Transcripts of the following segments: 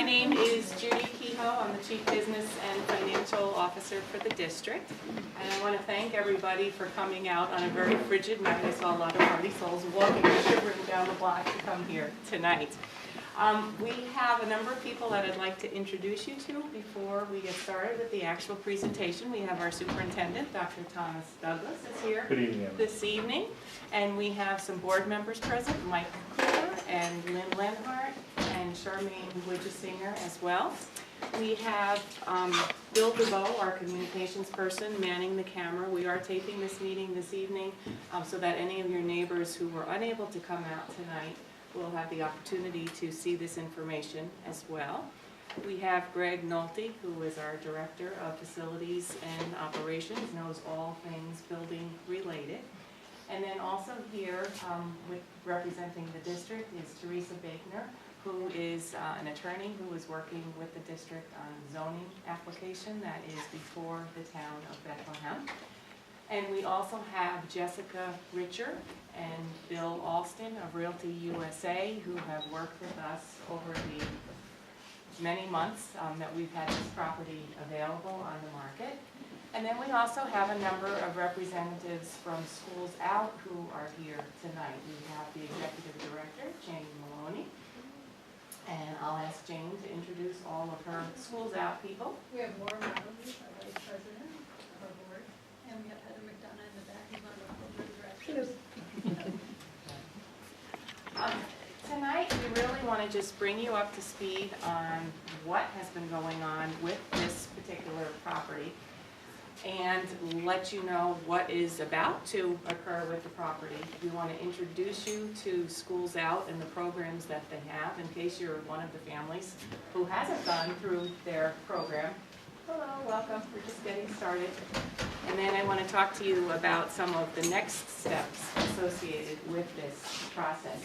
My name is Judy Kehoe. I'm the Chief Business and Financial Officer for the district. And I want to thank everybody for coming out on a very frigid night. I saw a lot of party souls walking and shivering down the block to come here tonight. We have a number of people that I'd like to introduce you to before we get started with the actual presentation. We have our superintendent, Dr. Thomas Douglas, is here this evening. And we have some board members present, Mike Cooper and Lynn Lenhart and Charmaine Widgesinger as well. We have Bill DeVoe, our communications person, manning the camera. We are taping this meeting this evening so that any of your neighbors who were unable to come out tonight will have the opportunity to see this information as well. We have Greg Nolte, who is our Director of Facilities and Operations, knows all things building related. And then also here with representing the district is Teresa Baker, who is an attorney who is working with the district on zoning application that is before the town of Bethlehem. And we also have Jessica Richer and Bill Alston of Realty USA, who have worked with us over the many months that we've had this property available on the market. And then we also have a number of representatives from Schools Out who are here tonight. We have the Executive Director, Jane Maloney. And I'll ask Jane to introduce all of her Schools Out people. We have Laura Maloney, our Vice President of our board, and we have Heather McDonough in the back, who's on the board of directors. Tonight, we really want to just bring you up to speed on what has been going on with this particular property and let you know what is about to occur with the property. We want to introduce you to Schools Out and the programs that they have in case you're one of the families who hasn't gone through their program. Hello, welcome. We're just getting started. And then I want to talk to you about some of the next steps associated with this process.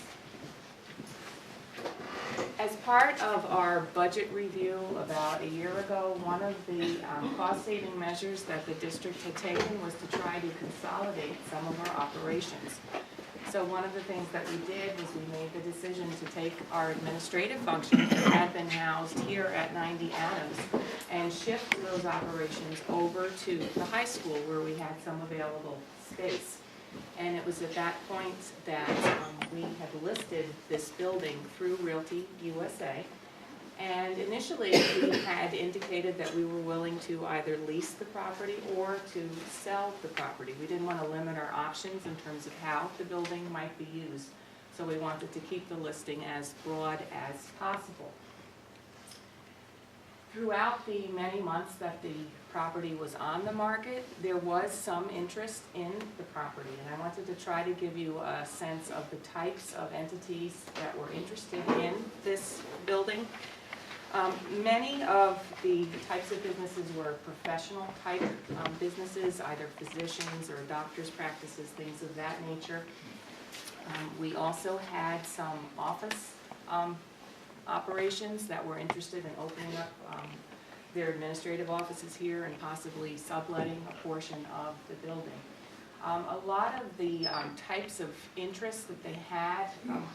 As part of our budget review about a year ago, one of the cost-saving measures that the district had taken was to try to consolidate some of our operations. So one of the things that we did was we made the decision to take our administrative functions that had been housed here at 90 Adams and shift those operations over to the high school where we had some available space. And it was at that point that we had listed this building through Realty USA. And initially, we had indicated that we were willing to either lease the property or to sell the property. We didn't want to limit our options in terms of how the building might be used. So we wanted to keep the listing as broad as possible. Throughout the many months that the property was on the market, there was some interest in the property, and I wanted to try to give you a sense of the types of entities that were interested in this building. Many of the types of businesses were professional type businesses, either physicians or doctors' practices, things of that nature. We also had some office operations that were interested in opening up their administrative offices here and possibly subletting a portion of the building. A lot of the types of interests that they had,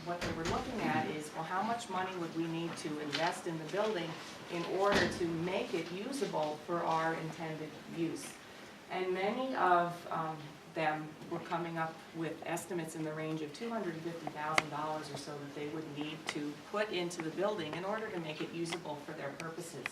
what they were looking at is, well, how much money would we need to invest in the building in order to make it usable for our intended use? And many of them were coming up with estimates in the range of $250,000 or so that they would need to put into the building in order to make it usable for their purposes.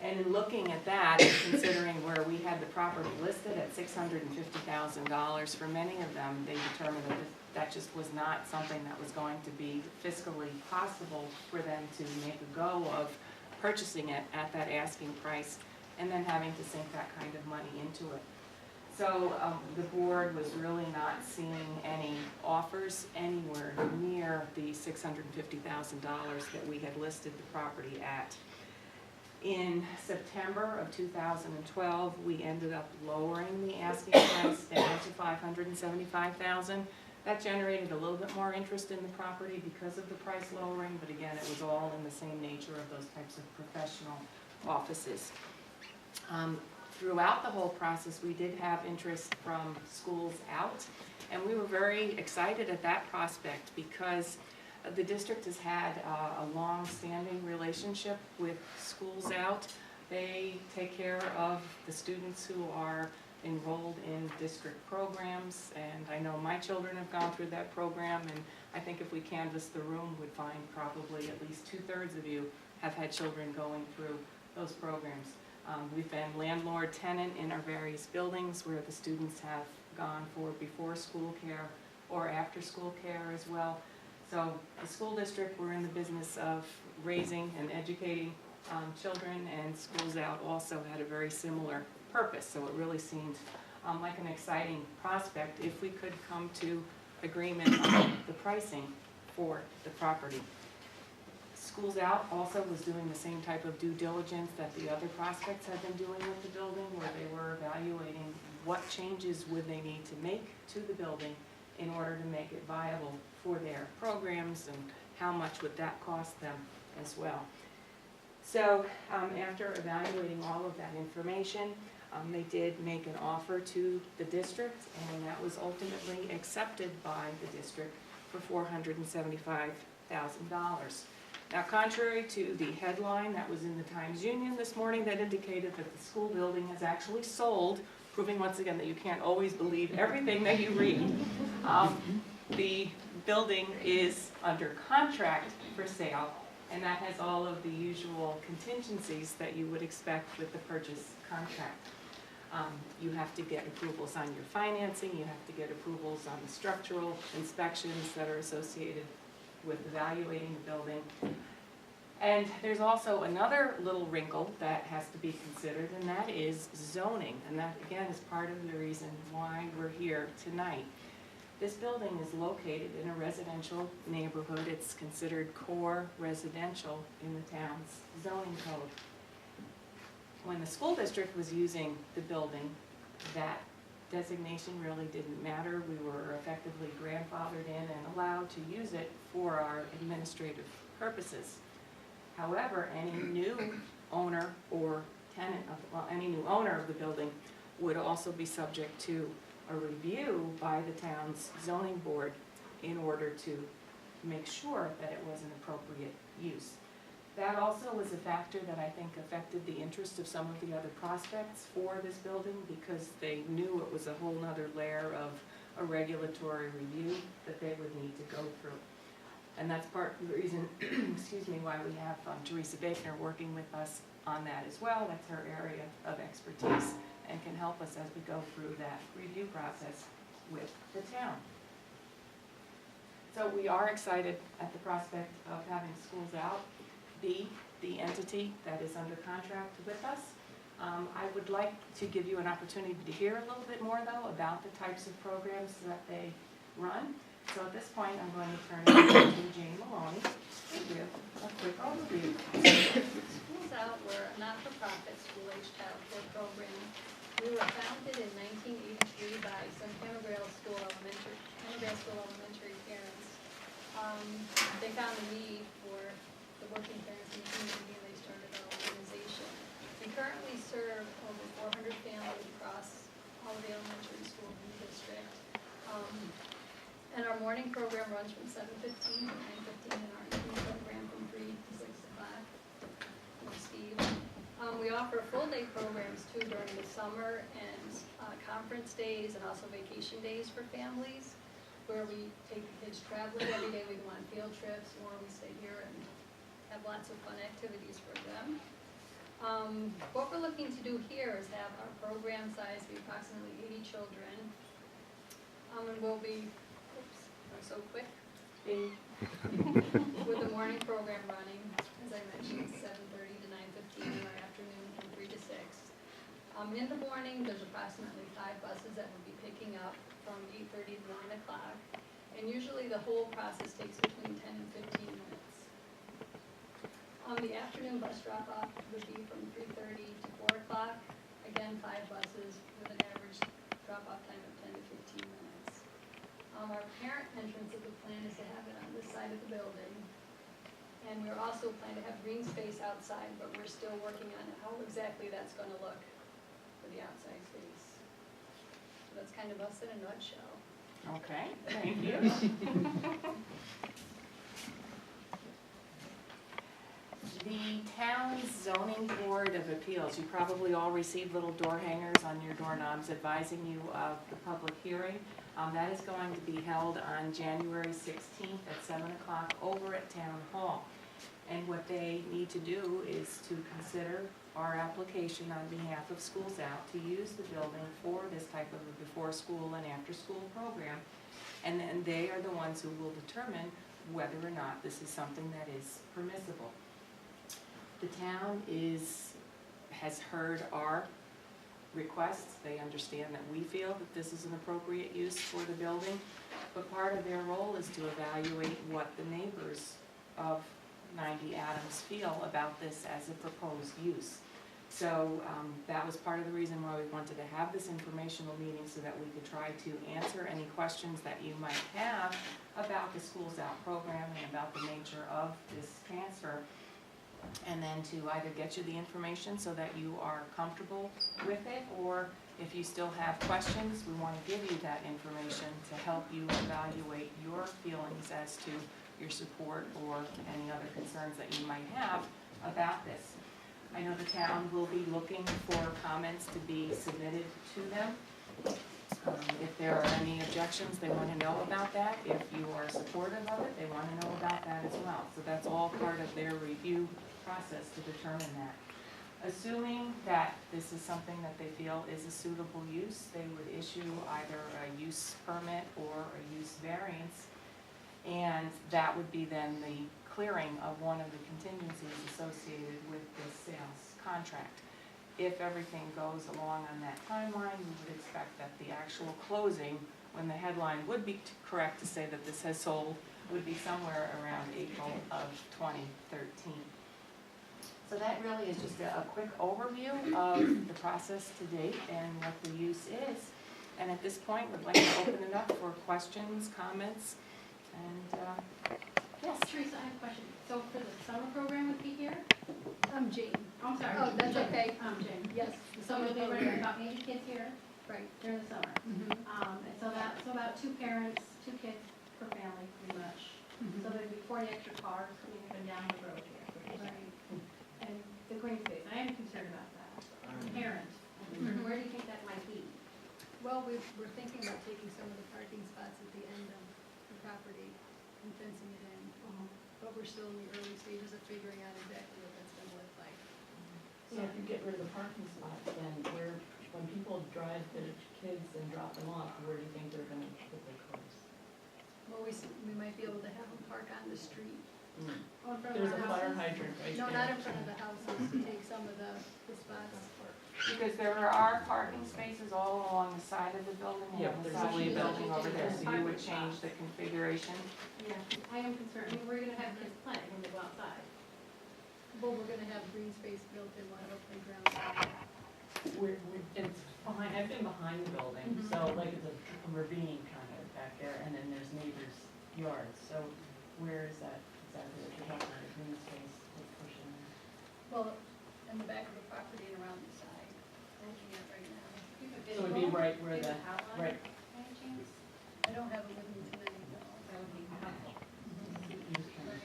And in looking at that, and considering where we had the property listed at $650,000, for many of them, they determined that that just was not something that was going to be fiscally possible for them to make a go of purchasing it at that asking price and then having to sink that kind of money into it. So the board was really not seeing any offers anywhere near the $650,000 that we had listed the property at. In September of 2012, we ended up lowering the asking price down to $575,000. That generated a little bit more interest in the property because of the price lowering, but again, it was all in the same nature of those types of professional offices. Throughout the whole process, we did have interest from Schools Out, and we were very excited at that prospect because The district has had a long-standing relationship with Schools Out. They take care of the students who are enrolled in district programs, and I know my children have gone through that program, and I think if we canvass the room, we'd find probably at least 2/3 of you have had children going through those programs. We've been landlord-tenant in our various buildings where the students have gone for before-school care or after-school care as well. So the school district, we're in the business of raising and educating children, and Schools Out also had a very similar purpose. So it really seemed like an exciting prospect if we could come to agreement on the pricing for the property. Schools Out also was doing the same type of due diligence that the other prospects had been doing with the building, where they were evaluating what changes would they need to make to the building in order to make it viable for their programs, and how much would that cost them as well. So after evaluating all of that information, they did make an offer to the district, and that was ultimately accepted by the district for $475,000. Now, contrary to the headline that was in the Times-Union this morning that indicated that the school building has actually sold, proving once again that you can't always believe everything that you read, the building is under contract for sale, and that has all of the usual contingencies that you would expect with the purchase contract. You have to get approvals on your financing, you have to get approvals on the structural inspections that are associated with evaluating the building. And there's also another little wrinkle that has to be considered, and that is zoning. And that, again, is part of the reason why we're here tonight. This building is located in a residential neighborhood. It's considered core residential in the town's zoning code. When the school district was using the building, that designation really didn't matter. We were effectively grandfathered in and allowed to use it for our administrative purposes. However, any new owner or tenant any new owner of the building would also be subject to a review by the town's zoning board in order to make sure that it was an appropriate use. That also was a factor that I think affected the interest of some of the other prospects for this building, because they knew it was a whole nother layer of a regulatory review that they would need to go through. And that's part of the reason, excuse me, why we have Teresa Baker working with us on that as well. That's her area of expertise and can help us as we go through that review process with the town. So we are excited at the prospect of having Schools Out be the entity that is under contract with us. I would like to give you an opportunity to hear a little bit more, though, about the types of programs that they run. So at this point, I'm going to turn it over to Jane Maloney to give a quick overview. Schools Out, we're a not-for-profit school-age childcare program. We were founded in 1983 by some Hammervale School Elementary parents. They found a need for the working parents in the community, and they started our organization. We currently serve over 400 families across all of the elementary schools in the district. And our morning program runs from 7:15 to 9:15, and our evening program from 3 to 6 o'clock. Steve. We offer full-day programs too during the summer and conference days, and also vacation days for families, where we take the kids traveling every day. We go on field trips, or we stay here and have lots of fun activities for them. What we're looking to do here is have our program size be approximately 80 children. And we'll be, oops, I'm so quick. With the morning program running, as I mentioned, 7:30 to 9:15, in our afternoon from 3 to 6. In the morning, there's approximately 5 buses that will be picking up from 8:30 to 9 o'clock. And usually the whole process takes between 10 and 15 minutes. The afternoon bus drop-off would be from 3:30 to 4 o'clock. Again, 5 buses with an average drop-off time of 10 to 15 minutes. Our parent entrance of the plan is to have it on this side of the building. And we're also planning to have green space outside, but we're still working on how exactly that's going to look for the outside space. So that's kind of us in a nutshell. Okay, thank you. The town's zoning board of appeals, you probably all received little door hangers on your doorknobs advising you of the public hearing. That is going to be held on January 16th at 7 o'clock over at Town Hall. And what they need to do is to consider our application on behalf of Schools Out to use the building for this type of a before-school and after-school program. And then they are the ones who will determine whether or not this is something that is permissible. The town has heard our requests. They understand that we feel that this is an appropriate use for the building, but part of their role is to evaluate what the neighbors of 90 Adams feel about this as a proposed use. So that was part of the reason why we wanted to have this informational meeting, so that we could try to answer any questions that you might have about the Schools Out program and about the nature of this transfer, and then to either get you the information so that you are comfortable with it, or if you still have questions, we want to give you that information to help you evaluate your feelings as to your support or any other concerns that you might have about this. I know the town will be looking for comments to be submitted to them. If there are any objections, they want to know about that. If you are supportive of it, they want to know about that as well. So that's all part of their review process to determine that. Assuming that this is something that they feel is a suitable use, they would issue either a use permit or a use variance, and that would be then the clearing of one of the contingencies associated with this sales contract. If everything goes along on that timeline, we would expect that the actual closing, when the headline would be correct to say that this has sold, would be somewhere around April of 2013. So that really is just a quick overview of the process to date and what the use is. And at this point, we'd like to open it up for questions, comments, and yes. Teresa, I have a question. So for the summer program would be here? I'm Jane. I'm sorry. Oh, that's okay. Jane. Yes. The summer will be running about 80 kids here Right. during the summer. And so about 2 parents, 2 kids per family, pretty much. So there'd be 40 extra cars coming up and down the road here. Right. And the green space, I am concerned about that. Parents, where do you think that might be? Well, we're thinking about taking some of the parking spots at the end of the property and fencing it in. But we're still in the early stages of figuring out exactly what that's going to look like. So if you get rid of the parking spots, then when people drive their kids and drop them off, where do you think they're gonna put their cars? Well, we might be able to have them park on the street. Oh, in front of There's our a fire houses? hydrant right No, there. not in front of the houses, to take some of the spots. Because there are parking spaces all along the side of the building, Yeah, and the there's side of the usually building over there, so you would parking change spots. the configuration. Yeah, I am concerned. I mean, we're gonna have kids playing when they go outside. Well, we're gonna have green space built in, one of the playgrounds. It's behind, I've been behind the building, so like it's a ravine kind of back there, and then there's neighbors' yards, so where is that exactly what you're talking about, green space, like pushing? Well, in the back of the property and around the side, I'm looking at right now. So it would be right where the, right, I don't have it with me tonight, though. That would be helpful. you just kind of.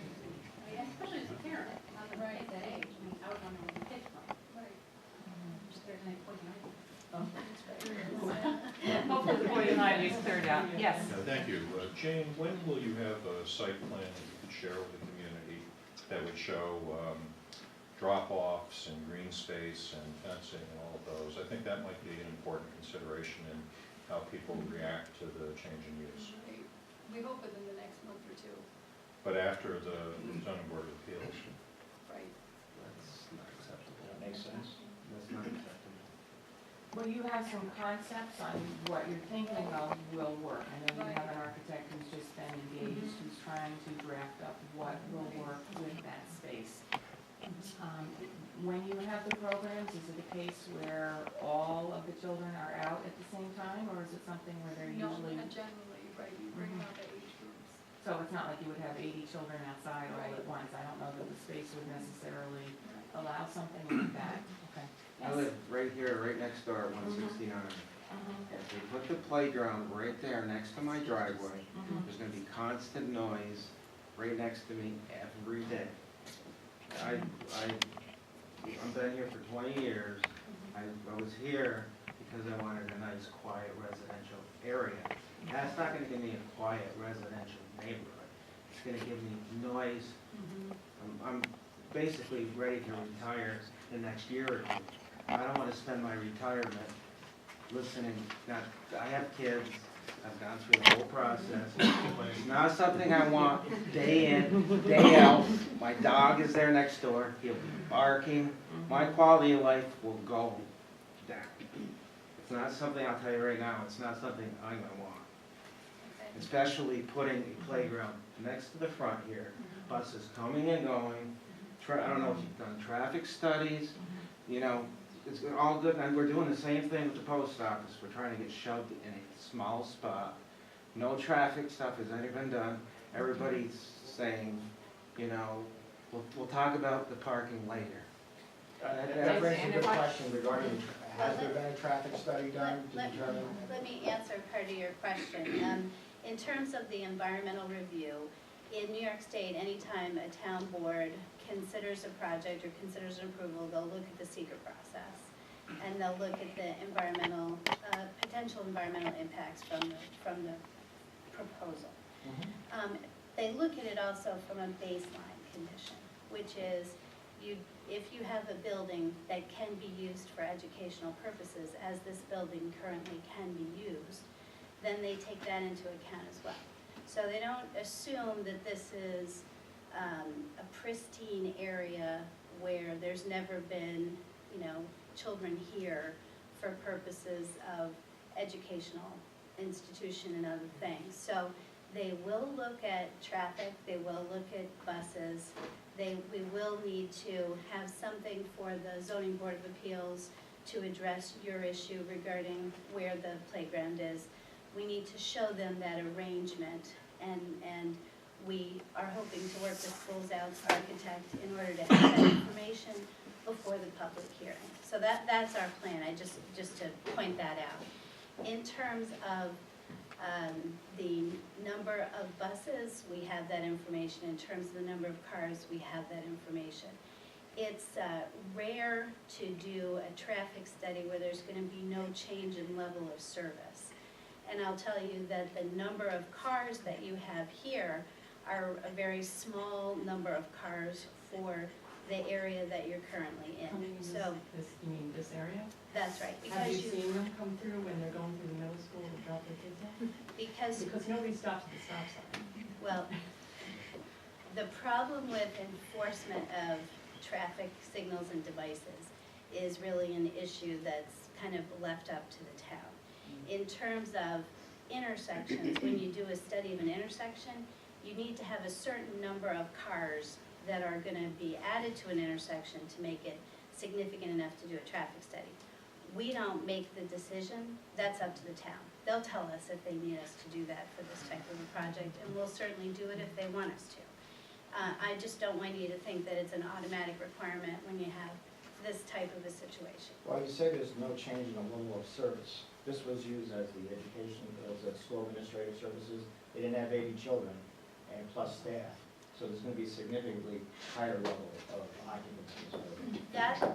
Yeah, especially as a parent, on the right at that age, I mean, I would want to know where the kids from. Right. Just there's any poison ivy. Hopefully the poison ivy is cleared out, yes. Thank you. Jane, when will you have a site plan that you could share with the community that would show drop-offs and green space and fencing and all of those? I think that might be an important consideration in how people react to the change in use. Right. We hope within the next month or two. But after the zoning board of appeals. Right. That's not acceptable. That makes sense. That's not acceptable. Well, you have some concepts on what you're thinking of will work. I know you have an architect who's just been engaged, who's trying to draft up what will work with that space. When you have the programs, is it a case where all of the children are out at the same time, or is it something where they're No, usually? not generally, right, you bring out the age groups. So it's not like you would have 80 children outside all at once. I don't know that the space would necessarily allow something like that. Okay. I live right here, right next door, 169. If they put the playground right there next to my driveway, there's gonna be constant noise right next to me every day. I've been here for 20 years. I was here because I wanted a nice, quiet residential area. That's not gonna give me a quiet residential neighborhood. It's gonna give me noise. I'm basically ready to retire the next year or two. I don't wanna spend my retirement listening, I have kids, I've gone through the whole process. It's not something I want day in, day out. My dog is there next door, he'll be barking. My quality of life will go down. It's not something, I'll tell you right now, it's not something I'm gonna want. Especially putting a playground next to the front here, buses coming and going. I don't know if you've done traffic studies, you know, it's all good, and we're doing the same thing with the post office. We're trying to get shoved in a small spot. No traffic stuff has ever been done. Everybody's saying, you know, we'll talk about the parking later. That raises a good question regarding, has there been a traffic study done to determine? Let me answer part of your question. In terms of the environmental review, in New York State, anytime a town board considers a project or considers an approval, they'll look at the secret process. And they'll look at the environmental, potential environmental impacts from the proposal. They look at it also from a baseline condition, which is if you have a building that can be used for educational purposes, as this building currently can be used, then they take that into account as well. So they don't assume that this is a pristine area where there's never been, you know, children here for purposes of educational institution and other things. So they will look at traffic, they will look at buses, we will need to have something for the Zoning Board of Appeals to address your issue regarding where the playground is. We need to show them that arrangement, and we are hoping to work with Schools Out's architect in order to have that information before the public hearing. So that's our plan, just to point that out. In terms of the number of buses, we have that information. In terms of the number of cars, we have that information. It's rare to do a traffic study where there's going to be no change in level of service. And I'll tell you that the number of cars that you have here are a very small number of cars for the area that you're currently in. So You mean this area? that's right. Have Because you seen them come through when they're going through the middle school to drop their kids off? Because nobody stops at the stop sign. Well, the problem with enforcement of traffic signals and devices is really an issue that's kind of left up to the town. In terms of intersections, when you do a study of an intersection, you need to have a certain number of cars that are going to be added to an intersection to make it significant enough to do a traffic study. We don't make the decision, that's up to the town. They'll tell us if they need us to do that for this type of a project, and we'll certainly do it if they want us to. I just don't want you to think that it's an automatic requirement when you have this type of a situation. Well, you say there's no change in the level of service. This was used as the education, as a school administrative services. They didn't have baby children and plus staff. So there's going to be a significantly higher level of occupancy.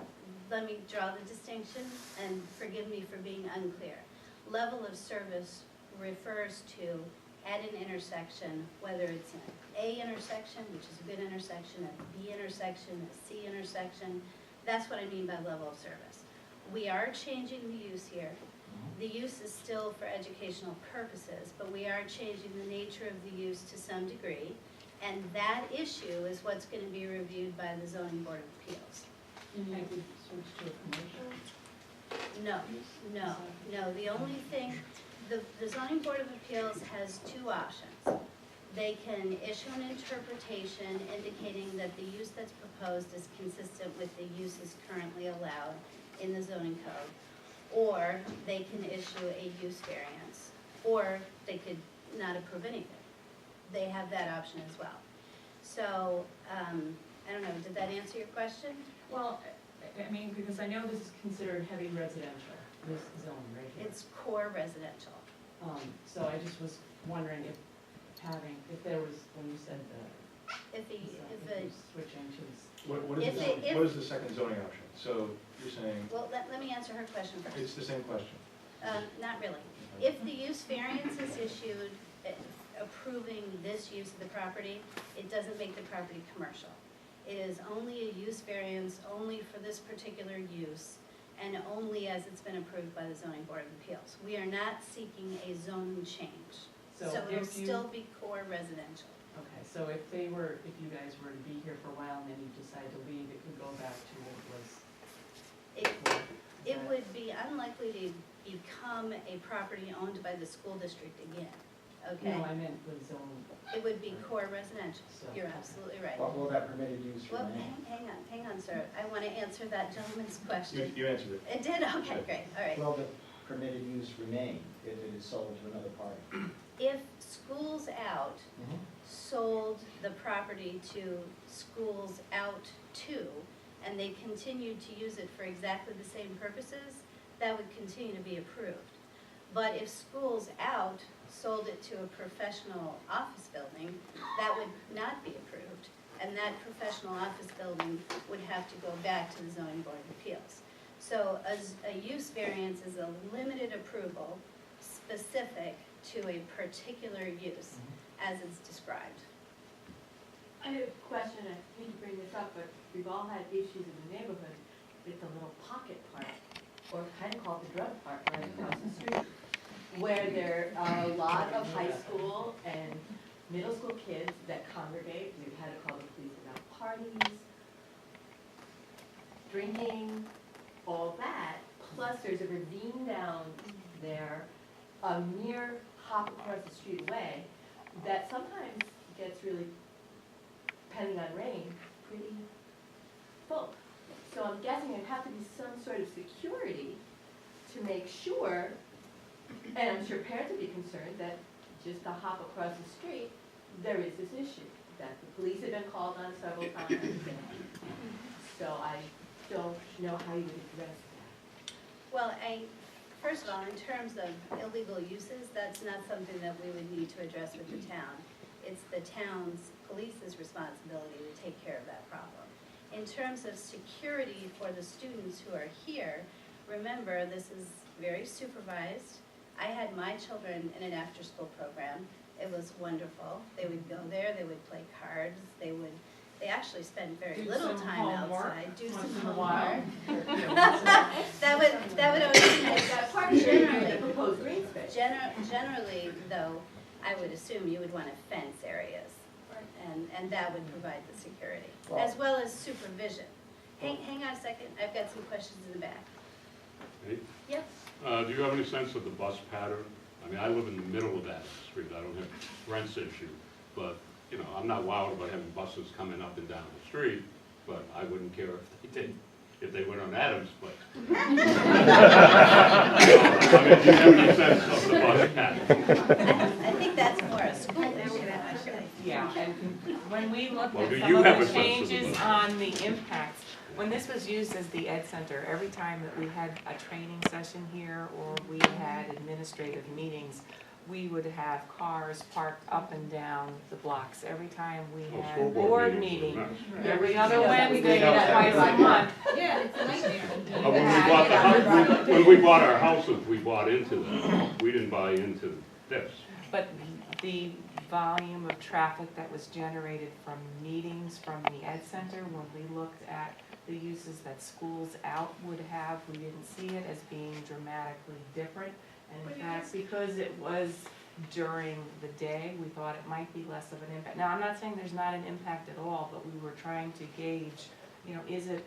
Let me draw the distinction, and forgive me for being unclear. Level of service refers to at an intersection, whether it's an A intersection, which is a good intersection, a B intersection, a C intersection. That's what I mean by level of service. We are changing the use here. The use is still for educational purposes, but we are changing the nature of the use to some degree. And that issue is what's going to be reviewed by the Zoning Board of Appeals. And you could switch to a commercial? No. The only thing, the Zoning Board of Appeals has two options. They can issue an interpretation indicating that the use that's proposed is consistent with the uses currently allowed in the zoning code. Or they can issue a use variance. Or they could not approve anything. They have that option as well. So, I don't know, did that answer your question? Well, I mean, because I know this is considered heavy residential, this zone right here. It's core residential. So I just was wondering if there was, when you said If switching to What If is it- if- what is the second zoning option? So you're saying, Well, let me answer her question first. it's the same question. Not really. If the use variance is issued approving this use of the property, it doesn't make the property commercial. It is only a use variance only for this particular use and only as it's been approved by the zoning board of appeals. We are not seeking a zoning change. So it'll if you, still be core residential. okay, so if you guys were to be here for a while and then you decide to leave, it could go back to what it was It, before. it would be unlikely to become a property owned by the school district again, okay? No, I meant the zone, It would be core residential. So, You're okay. absolutely right. What will that permitted use Well, remain? hang on, sir. I want to answer that gentleman's question. You answered it. It did? Okay, great, all right. Will the permitted use remain if it is sold to another party? If Schools Out sold the property to Schools Out 2, and they continued to use it for exactly the same purposes, that would continue to be approved. But if Schools Out sold it to a professional office building, that would not be approved. And that professional office building would have to go back to the zoning board of appeals. So a use variance is a limited approval specific to a particular use as it's described. I have a question, I hate to bring this up, but we've all had issues in the neighborhood with the little pocket park, or kind of called the drug park right across the street, where there are a lot of high school and middle school kids that congregate. We've had to call the police about parties, drinking, all that. Plus, there's a ravine down there, a mere hop across the street away, that sometimes gets really, depending on rain, pretty full. So I'm guessing there'd have to be some sort of security to make sure, and I'm sure parents would be concerned, that just a hop across the street, there is this issue, that the police have been called on several times. So I don't know how you would address that. Well, first of all, in terms of illegal uses, that's not something that we would need to address with the town. It's the town's police's responsibility to take care of that problem. In terms of security for the students who are here, remember, this is very supervised. I had my children in an after-school program. It was wonderful. They would go there, they would play cards, they actually spend very Do little some time homework outside, do once some in a while. homework. That would always make that part The generally. proposed green space. Generally, though, I would assume you would want to fence areas, and that would provide the security, as well as supervision. Hang on a second, I've got some questions in the back. Hey, Yep, do you have any sense of the bus pattern? I mean, I live in the middle of that street, I don't have rents issue, but, you know, I'm not wild about having buses coming up and down the street, but I wouldn't care if they went on Adams, but. I mean, do you have any sense of the bus pattern? I think that's more a school issue, actually. Yeah, and when we looked Well, at do some you of have the a sense of the changes budget? on the impacts, when this was used as the Ed Center, every time that we had a training session here or we had administrative meetings, we would have cars parked up and down the blocks. Every time we Oh, had school board meetings meeting, were nice. every other Yeah, Wednesday, don't twice have a month. Yeah, it's a nightmare. When we bought the house, when we bought our houses, we bought into them, we didn't buy into this. But the volume of traffic that was generated from meetings from the Ed Center, when we looked at the uses that Schools Out would have, we didn't see it as being dramatically different. And in fact, because it was during the day, we thought it might be less of an impact. Now, I'm not saying there's not an impact at all, but we were trying to gauge, you know, is it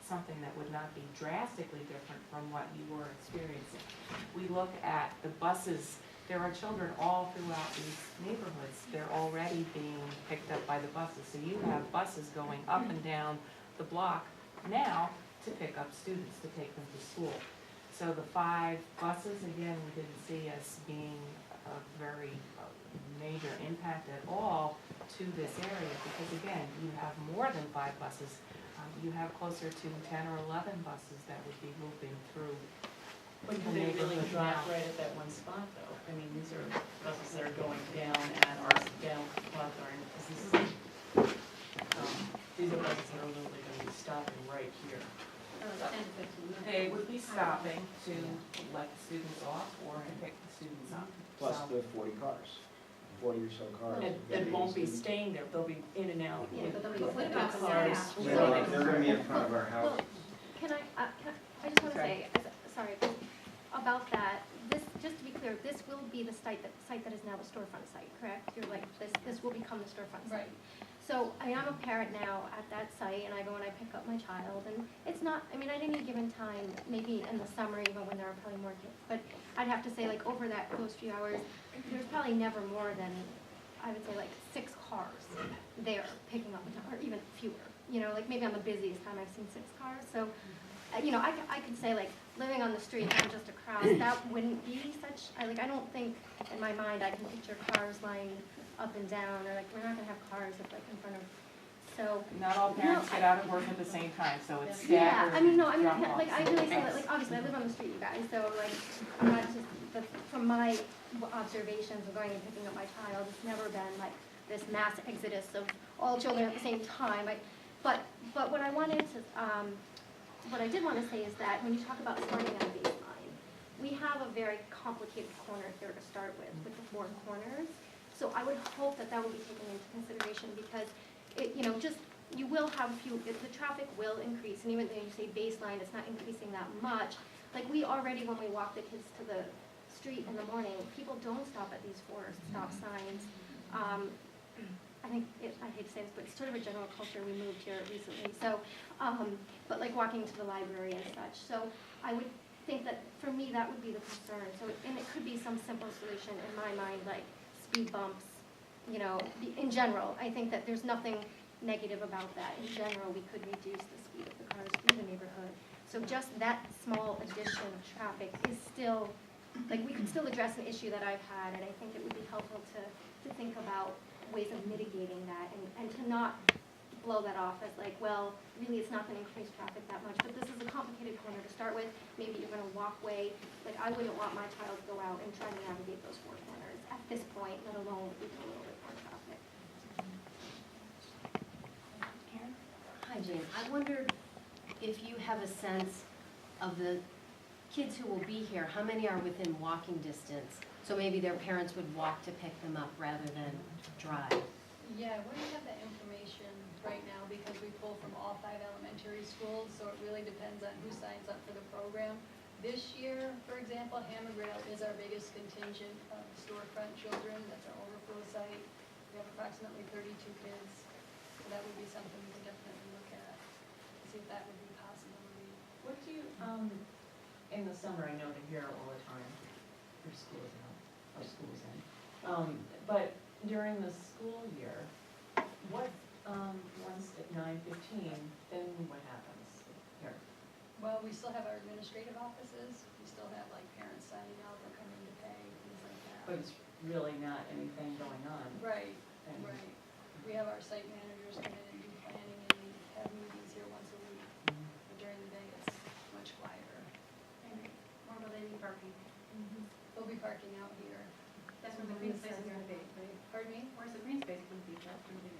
something that would not be drastically different from what you were experiencing? We look at the buses. There are children all throughout these neighborhoods. They're already being picked up by the buses. So you have buses going up and down the block now to pick up students to take them to school. So the 5 buses, again, we didn't see as being a very major impact at all to this area because, again, you have more than 5 buses. You have closer to 10 or 11 buses that would be moving through. But do they really drop right at that one spot, though? I mean, these are buses that are going down at our down Hawthorne. Is this These are buses that are literally gonna be stopping right here. 10 to 15 minutes. They would be stopping to let the students off or to pick the students up. Plus So- the 40 cars, 40 or so cars. And they won't be staying there, they'll be in and out. Yeah, with but they'll be the flip flops cars. now. They're gonna be in front of our house. Can I just want to Okay. say, sorry, about that, this, just to be clear, this will be the site that is now the storefront site, correct? You're like, this will become the storefront site. Right. So I am a parent now at that site, and I go and I pick up my child, and it's not, I mean, at any given time, maybe in the summer, even when there are probably more kids, but I'd have to say, like, over those few hours, there's probably never more than, I would say, like, 6 cars there picking up, or even fewer. You know, like, maybe on the busiest time, I've seen 6 cars, so, you know, I could say, like, living on the street and just across, that wouldn't be such, I don't think, in my mind, I can picture cars lined up and down, or like, we're not gonna have cars up like in front of, so. Not all parents get out of work at the same time, so it's Yeah, staggered I mean, no, drop-offs. like, I really say that, like, obviously, I live on the street, you guys, so like, I'm not just, from my observations of going and picking up my child, it's never been like this mass exodus of all children at the same time. But what I wanted to, what I did want to say is that when you talk about starting at a baseline, we have a very complicated corner here to start with the 4 corners. So I would hope that will be taken into consideration, because it, you know, just, you will have a few, the traffic will increase, and even though you say baseline, it's not increasing that much. Like, we already, when we walk the kids to the street in the morning, people don't stop at these 4 stop signs. I think, I hate to say this, but it's sort of a general culture, we moved here recently, so, but like walking to the library and such. So I would think that, for me, that would be the concern. So, and it could be some simple solution in my mind, like speed bumps, you know, in general. I think that there's nothing negative about that. In general, we could reduce the speed of the cars through the neighborhood. So just that small addition of traffic is still, like, we could still address an issue that I've had, and I think it would be helpful to think about ways of mitigating that, and to not blow that off as like, well, really it's not going to increase traffic that much, but this is a complicated corner to start with. Maybe you're going to walkway. Like, I wouldn't want my child to go out and try to navigate those 4 corners at this point, let alone with a little bit more traffic. Hi, Jane. I wondered if you have a sense of the kids who will be here, how many are within walking distance? So maybe their parents would walk to pick them up rather than drive. Yeah, we don't have that information right now because we pull from all 5 elementary schools, so it really depends on who signs up for the program. This year, for example, Hammer Grail is our biggest contingent of storefront children. That's our overflow site. We have approximately 32 kids, so that would be something we could definitely look at, see if that would be a possibility. What do you, in the summer, I know they're here all the time, for school's out, or school's in. But during the school year, what, once at 9:15, then what happens here? Well, we still have our administrative offices. We still have like parents signing out, they're coming to pay, things like that. But it's really not anything going on. Right, And right. We have our site managers come in and do planning and have meetings here once a week. But during the day, it's much quieter. Or will they be parking? They'll be parking out here. That's where the green space is gonna be, right? Pardon me? Where's the green space gonna be? That's gonna be.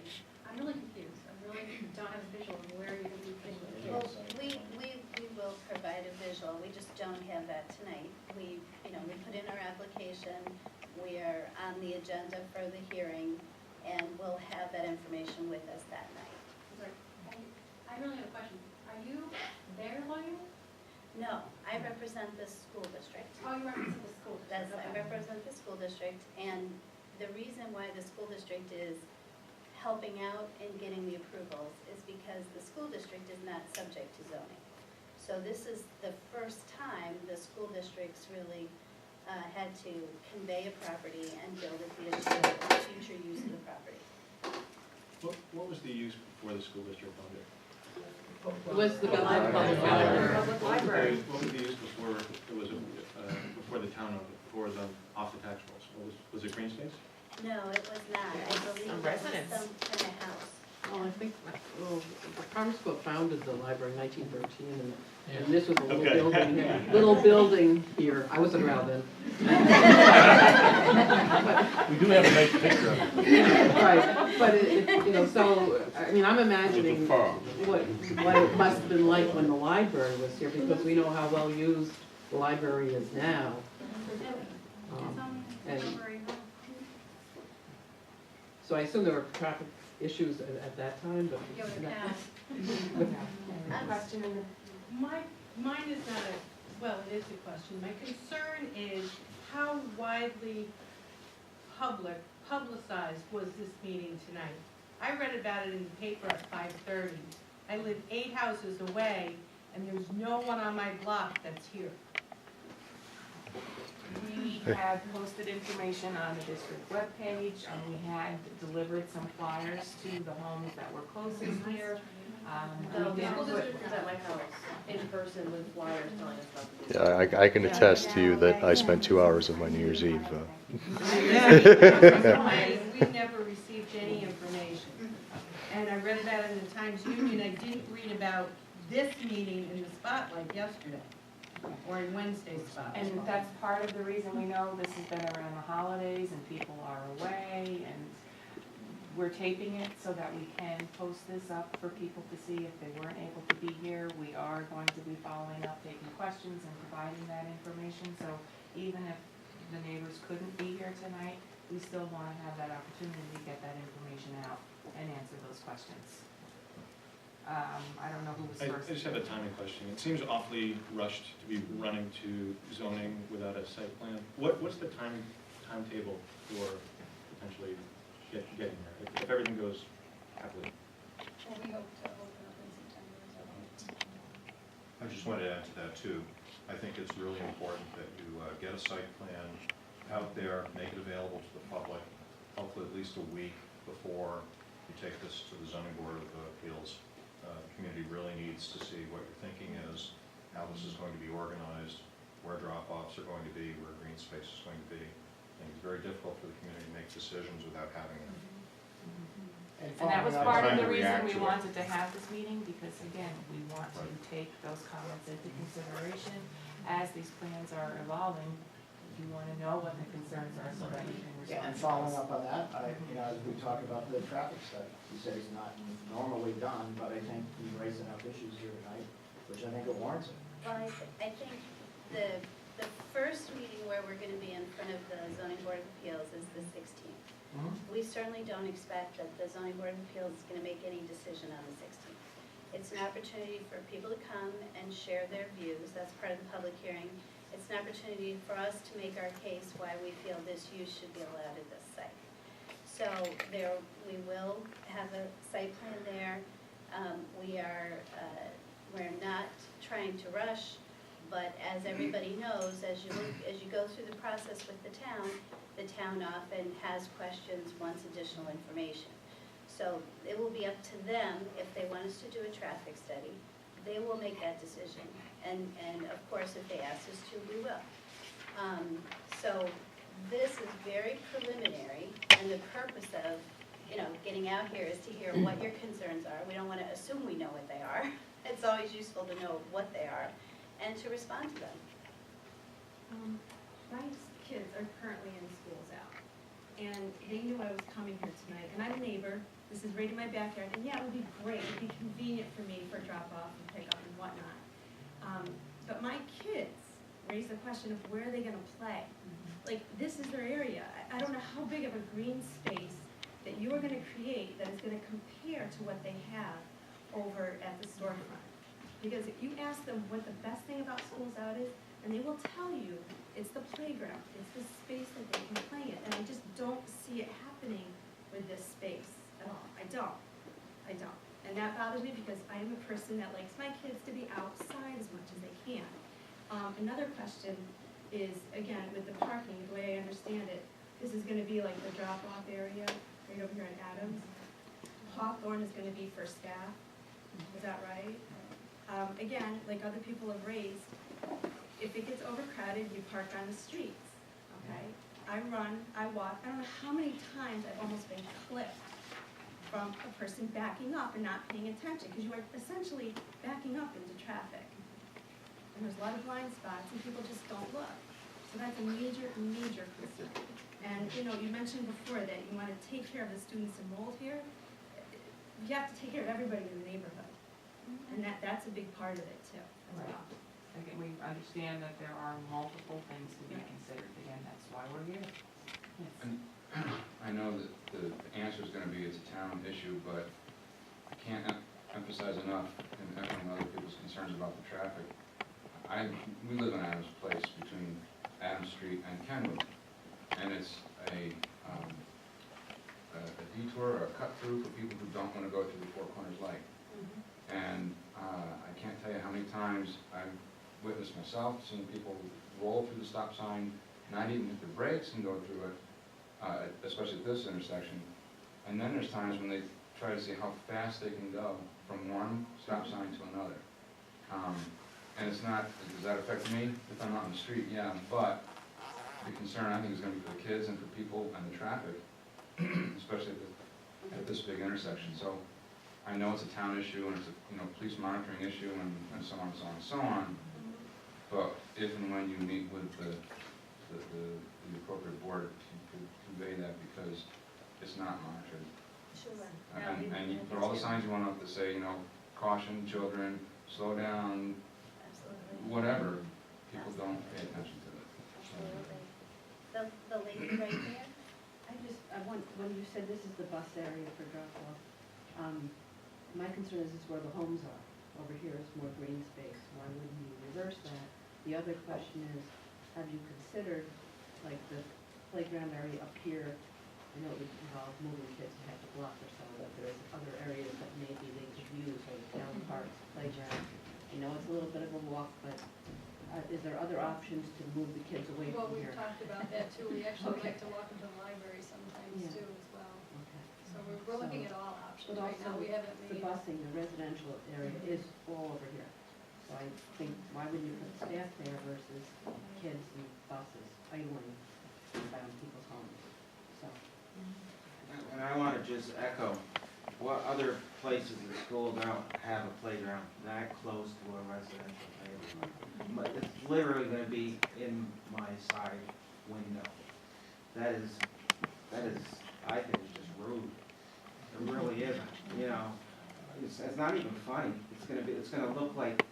I'm really confused. I really don't have a visual of where you're gonna be putting the Well, kids. we will provide a visual, we just don't have that tonight. We put in our application, we are on the agenda for the hearing, and we'll have that information with us that night. I really have a question. Are you their lawyer? No, I represent the school district. Oh, you represent the school That's, district. I Okay. represent the school district, and the reason why the school district is helping out and getting the approvals is because the school district is not subject to zoning. So this is the first time the school district's really had to convey a property and build it the future use of the property. What was the use before the school district owned it? It was the Bethlehem Public Library. Public Library. What was the use before it was, before the town owned it, before the, off the tax rolls? Was it green space? No, it was not. I believe it was residence. some kind of house. Well, I think, the Commerce Club founded the library in 1913, and this was a little Okay. building, little building here. I wasn't around then. We do have a nice picture of it. Right, But so, I mean, I'm imagining It's a farm. what it must have been like when the library was here, because we know how well used the library is now. And so I assume there were traffic issues at that time, but. Yeah, with the cows. Question Mine is not a, well, it is a question. My concern is how widely publicized was this meeting tonight? I read about it in the paper at 5:30. I live 8 houses away, and there's no one on my block that's here. We had posted information on the district webpage, and we had delivered some flyers to the homes that were closest here. The We did school put- district was at my house, in person with flyers telling us about the. Yeah, I can attest to you that I spent 2 hours of my New Year's Eve. We never received any information. And I read about it in the Times Union. I didn't read about this meeting in the Spotlight yesterday, or in Wednesday's Spotlight. And that's part of the reason we know this has been around the holidays and people are away, and we're taping it so that we can post this up for people to see if they weren't able to be here. We are going to be following up, taking questions and providing that information, so even if the neighbors couldn't be here tonight, we still want to have that opportunity to get that information out and answer those questions. I don't know who was I first. just have a timing question. It seems awfully rushed to be running to zoning without a site plan. What's the timetable for potentially getting there, if everything goes happily? Well, we hope to open up in September. I just wanted to add to that too. I think it's really important that you get a site plan out there, make it available to the public, hopefully at least a week before you take this to the zoning board of appeals. The community really needs to see what your thinking is, how this is going to be organized, where drop-offs are going to be, where green space is going to be. And it's very difficult for the community to make decisions without having it. And that was part of the reason we wanted to have this meeting, because again, we want to take those comments into consideration as these plans are evolving. You want to know what the concerns are so that you can respond. Yeah, and following up on that, as we talk about the traffic study, he said it's not normally done, but I think he raised enough issues here tonight, which I think it warrants it. Well, I think the first meeting where we're gonna be in front of the zoning board of appeals is the 16th. We certainly don't expect that the zoning board of appeals is gonna make any decision on the 16th. It's an opportunity for people to come and share their views. That's part of the public hearing. It's an opportunity for us to make our case why we feel this use should be allowed at this site. So we will have a site plan there. We're not trying to rush, but as everybody knows, as you go through the process with the town often has questions, wants additional information. So it will be up to them if they want us to do a traffic study. They will make that decision. And of course, if they ask us to, we will. So this is very preliminary, and the purpose of, getting out here is to hear what your concerns are. We don't want to assume we know what they are. It's always useful to know what they are and to respond to them. My kids are currently in schools out, and they knew I was coming here tonight, and I'm a neighbor. This is right in my backyard, and yeah, it would be great, it would be convenient for me for drop-off and pick-up and whatnot. But my kids raised the question of where are they gonna play? Like, this is their area. I don't know how big of a green space that you are gonna create that is gonna compare to what they have over at the storefront. Because if you ask them what the best thing about schools out is, and they will tell you, it's the playground, it's the space that they can play in. And I just don't see it happening with this space at all. I don't. And that bothers me because I am a person that likes my kids to be outside as much as they can. Another question is, again, with the parking, the way I understand it, this is gonna be like the drop-off area right over here on Adams. Hawthorne is gonna be for staff, is that right? Again, like other people have raised, if it gets overcrowded, you park on the streets, okay? I run, I walk, I don't know how many times I've almost been clipped from a person backing up and not paying attention, because you are essentially backing up into traffic. And there's a lot of blind spots and people just don't look. So that's a major, major concern. And, you know, you mentioned before that you want to take care of the students enrolled here. You have to take care of everybody in the neighborhood. And that's a big part of it too, as Right. well. Again, we understand that there are multiple things to be considered. Again, that's why we're here. Yes. I know that the answer is gonna be it's a town issue, but I can't emphasize enough in echoing other people's concerns about the traffic. We live in Adams Place between Adams Street and Kenwood, and it's a detour, or a cut through for people who don't wanna go through the Four Corners light. And I can't tell you how many times I've witnessed myself, seen people roll through the stop sign, not even hit the brakes and go through it, especially at this intersection. And then there's times when they try to see how fast they can go from one stop sign to another. And it's not, does that affect me if I'm out in the street? Yeah, but the concern I think is gonna be for the kids and for people and the traffic, especially at this big intersection. So I know it's a town issue and it's a, police monitoring issue and so on and so on and so on. But if and when you meet with the appropriate board, you could convey that because it's not monitored. Sure. And you put all the signs you want up to say, caution, children, slow down, Absolutely. whatever. People don't pay attention to it. Absolutely. The lady right there? When you said this is the bus area for drop-off, my concern is where the homes are. Over here is more green space. Why wouldn't you reverse that? The other question is, have you considered, like, the playground area up here? I know it would involve moving kids to have to block or so, but there's other areas that maybe they could use, or the town parks, playground. I know it's a little bit of a walk, but is there other options to move the kids away Well, from we've here? talked about that too. We actually Okay. like to walk into the library sometimes Yeah. too as well. Okay. So we're looking at all options But right now. also, We haven't the made. busing, the residential area is all over here. So I think, why wouldn't you put staff there versus kids and buses idling around people's homes? So, And I want to just echo, what other places in schools out have a playground that close to a residential neighborhood? But it's literally gonna be in my side window. That is, I think is just rude. It really isn't, it's not even funny. It's gonna look like,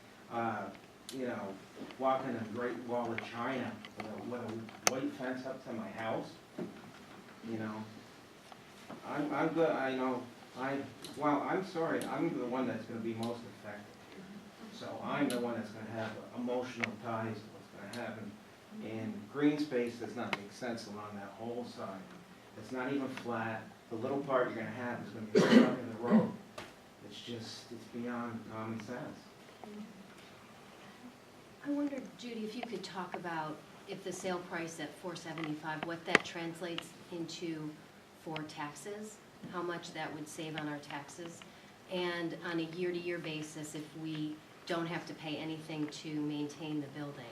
walking a Great Wall of China with a white fence up to my house, I'm good, I'm sorry, I'm the one that's gonna be most affected. So I'm the one that's gonna have emotional ties to what's gonna happen. And green space does not make sense along that whole side. It's not even flat. The little part you're gonna have is gonna be stuck in the road. It's beyond common sense. I wondered, Judy, if you could talk about if the sale price at $475, what that translates into for taxes, how much that would save on our taxes, and on a year-to-year basis, if we don't have to pay anything to maintain the building,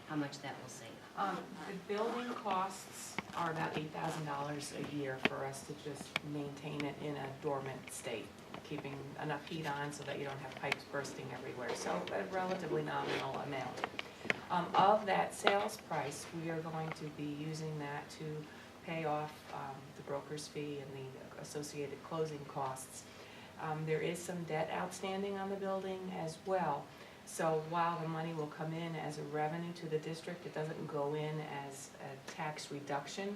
how much that will save. The building costs are about $8,000 a year for us to just maintain it in a dormant state, keeping enough heat on so that you don't have pipes bursting everywhere, so a relatively nominal amount. Of that sales price, we are going to be using that to pay off the broker's fee and the associated closing costs. There is some debt outstanding on the building as well. So while the money will come in as a revenue to the district, it doesn't go in as a tax reduction.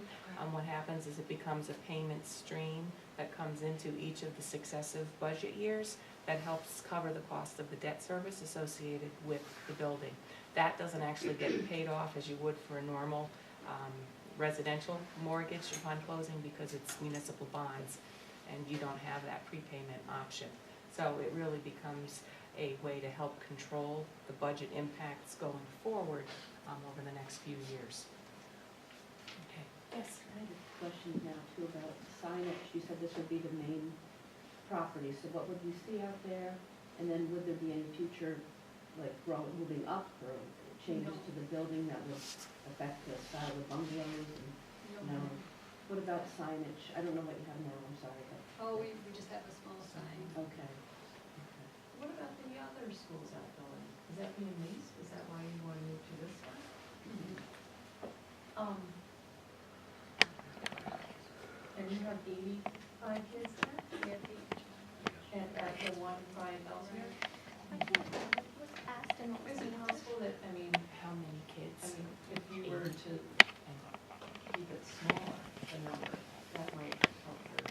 What happens is it becomes a payment stream that comes into each of the successive budget years that helps cover the cost of the debt service associated with the building. That doesn't actually get paid off as you would for a normal residential mortgage upon closing because it's municipal bonds and you don't have that prepayment option. So it really becomes a way to help control the budget impacts going forward over the next few years. Okay. Yes. I have a question now too about signage. You said this would be the main property, so what would you see out there? And then would there be any future, like, moving up or changes to the building that would affect the style of bungalows? No. What about signage? I don't know what you have now, I'm sorry, but. Oh, we just have a small sign. Okay. What about the other schools outgoing? Is that being leased? Is that why you want to move to this one? and you have 85 kids there? We have the, At the one by Ellesmere? I can't remember, it was asked and what was Is it the possible that, I mean, how many kids? I mean, if you were to Keep it smaller, the number, that might help her.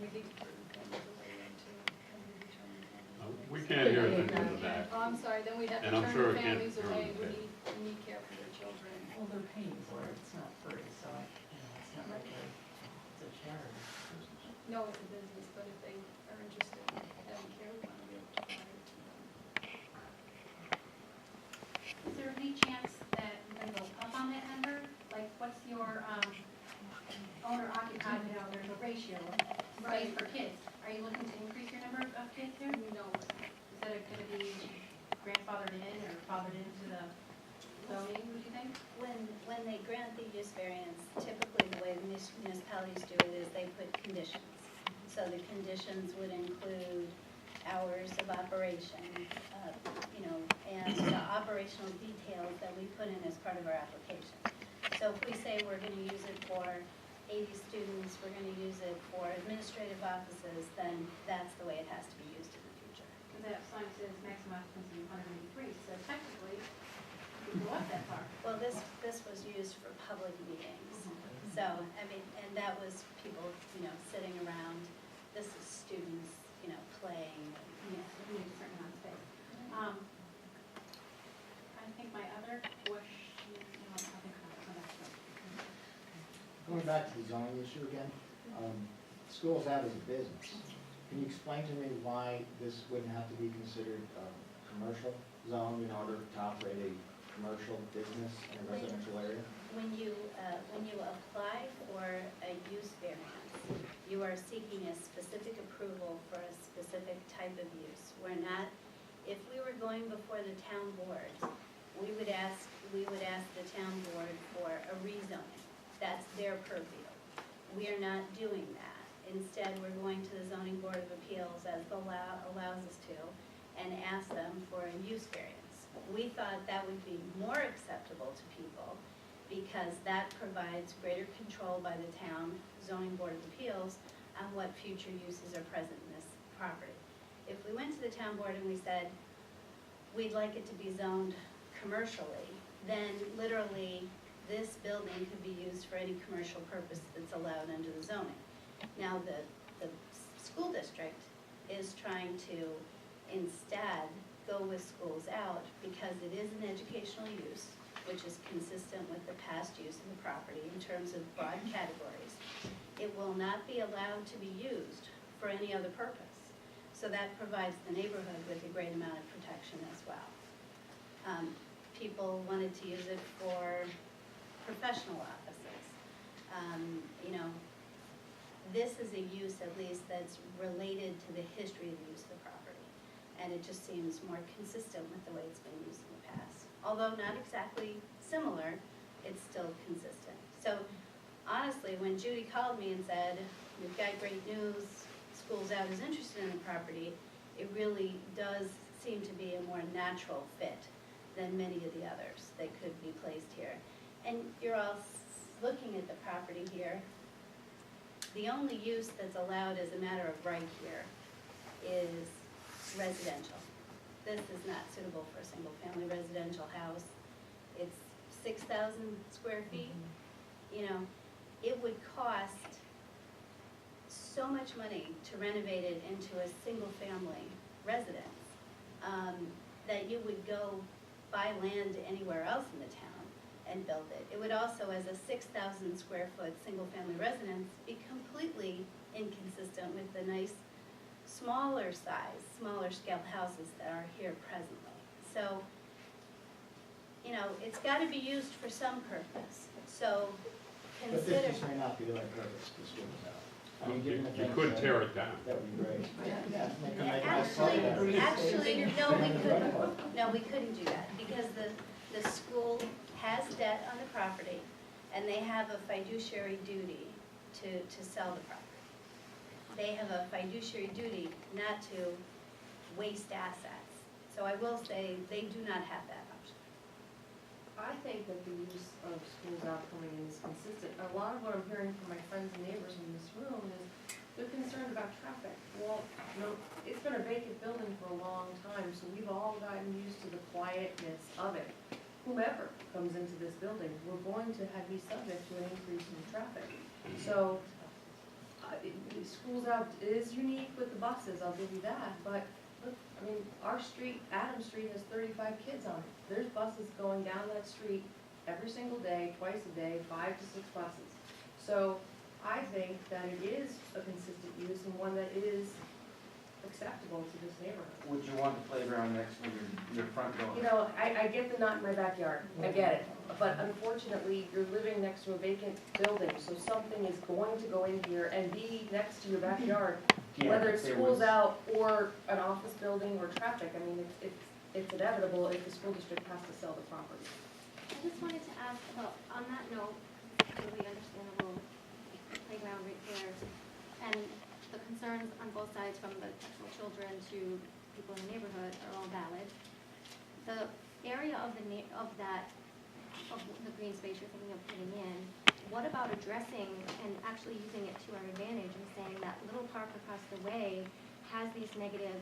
we think for families away into, can we determine families? We can't hear a thing from the back. Oh, I'm sorry, then we'd have to And I'm turn sure the it can't families turn away, the we need care for their children. Well, they're paying for it, it's not free, so, it's not like it's a charity. No, it's a business, but if they are interested in having care, we want to be able to provide it to them. Is there any chance that you're gonna go up on that number? Like, what's your, owner occupied, there's a ratio of space per kids. Are you looking to increase your number of kids there? No, Is that gonna be grandfathered in or fathered into the zoning, would you think? When they grant the use variance, typically the way the municipalities do it is they put conditions. So the conditions would include hours of operation, and the operational details that we put in as part of our application. So if we say we're gonna use it for 80 students, we're gonna use it for administrative offices, then that's the way it has to be used in the future. Because that sign says maximum occupancy 183, so technically, you can go up that far. Well, this was used for public meetings. So, I mean, and that was people, sitting around. This is students, playing. Yes, we need a certain amount of space. I think my other question, I think I'll come back to it. Going back to the zoning issue again, schools out as a business. Can you explain to me why this wouldn't have to be considered a commercial zone in order to operate a commercial business in a residential area? When you apply for a use variance, you are seeking a specific approval for a specific type of use. We're not, if we were going before the town board, we would ask the town board for a rezoning. That's their purview. We are not doing that. Instead, we're going to the zoning board of appeals as the law allows us to and ask them for a use variance. We thought that would be more acceptable to people because that provides greater control by the town zoning board of appeals on what future uses are present in this property. If we went to the town board and we said, we'd like it to be zoned commercially, then literally this building could be used for any commercial purpose that's allowed under the zoning. Now, the school district is trying to instead go with schools out because it is an educational use, which is consistent with the past use of the property in terms of broad categories. It will not be allowed to be used for any other purpose. So that provides the neighborhood with a great amount of protection as well. People wanted to use it for professional offices. This is a use at least that's related to the history of the use of the property. And it just seems more consistent with the way it's been used in the past. Although not exactly similar, it's still consistent. So honestly, when Judy called me and said, we've got great news, Schools Out is interested in the property, it really does seem to be a more natural fit than many of the others that could be placed here. And you're all looking at the property here. The only use that's allowed as a matter of right here is residential. This is not suitable for a single-family residential house. It's 6,000 square feet. It would cost so much money to renovate it into a single-family residence that you would go buy land anywhere else in the town and build it. It would also, as a 6,000 square foot single-family residence, be completely inconsistent with the nice smaller size, smaller scale houses that are here presently. So, it's got to be used for some purpose. So But consider. this just may not be the right purpose for schools out. I mean, given the You things could that- tear it down. That would be great. Yeah, make a nice part of that. Actually, no, we couldn't do that because the school has debt on the property and they have a fiduciary duty to sell the property. They have a fiduciary duty not to waste assets. So I will say they do not have that option. I think that the use of schools out coming in is consistent. A lot of what I'm hearing from my friends and neighbors in this room is they're concerned about traffic. Well, it's been a vacant building for a long time, so we've all gotten used to the quietness of it. Whomever comes into this building, we're going to be subject to an increase in traffic. So, schools out is unique with the buses, I'll give you that, but look, I mean, our street, Adams Street has 35 kids on it. There's buses going down that street every single day, twice a day, 5 to 6 buses. So I think that it is a consistent use and one that is acceptable to this neighborhood. Would you want the playground next to your front door? You know, I get the not in my backyard, I get it. But unfortunately, you're living next to a vacant building, so something is going to go in here and be next to your backyard. Yeah, Whether it's there schools was- out or an office building or traffic, I mean, it's inevitable if the school district has to sell the property. I just wanted to ask about, on that note, totally understandable playground right there, and the concerns on both sides, from the actual children to people in the neighborhood, are all valid. The area of the green space you're thinking of putting in, what about addressing and actually using it to our advantage and saying that little park across the way has these negative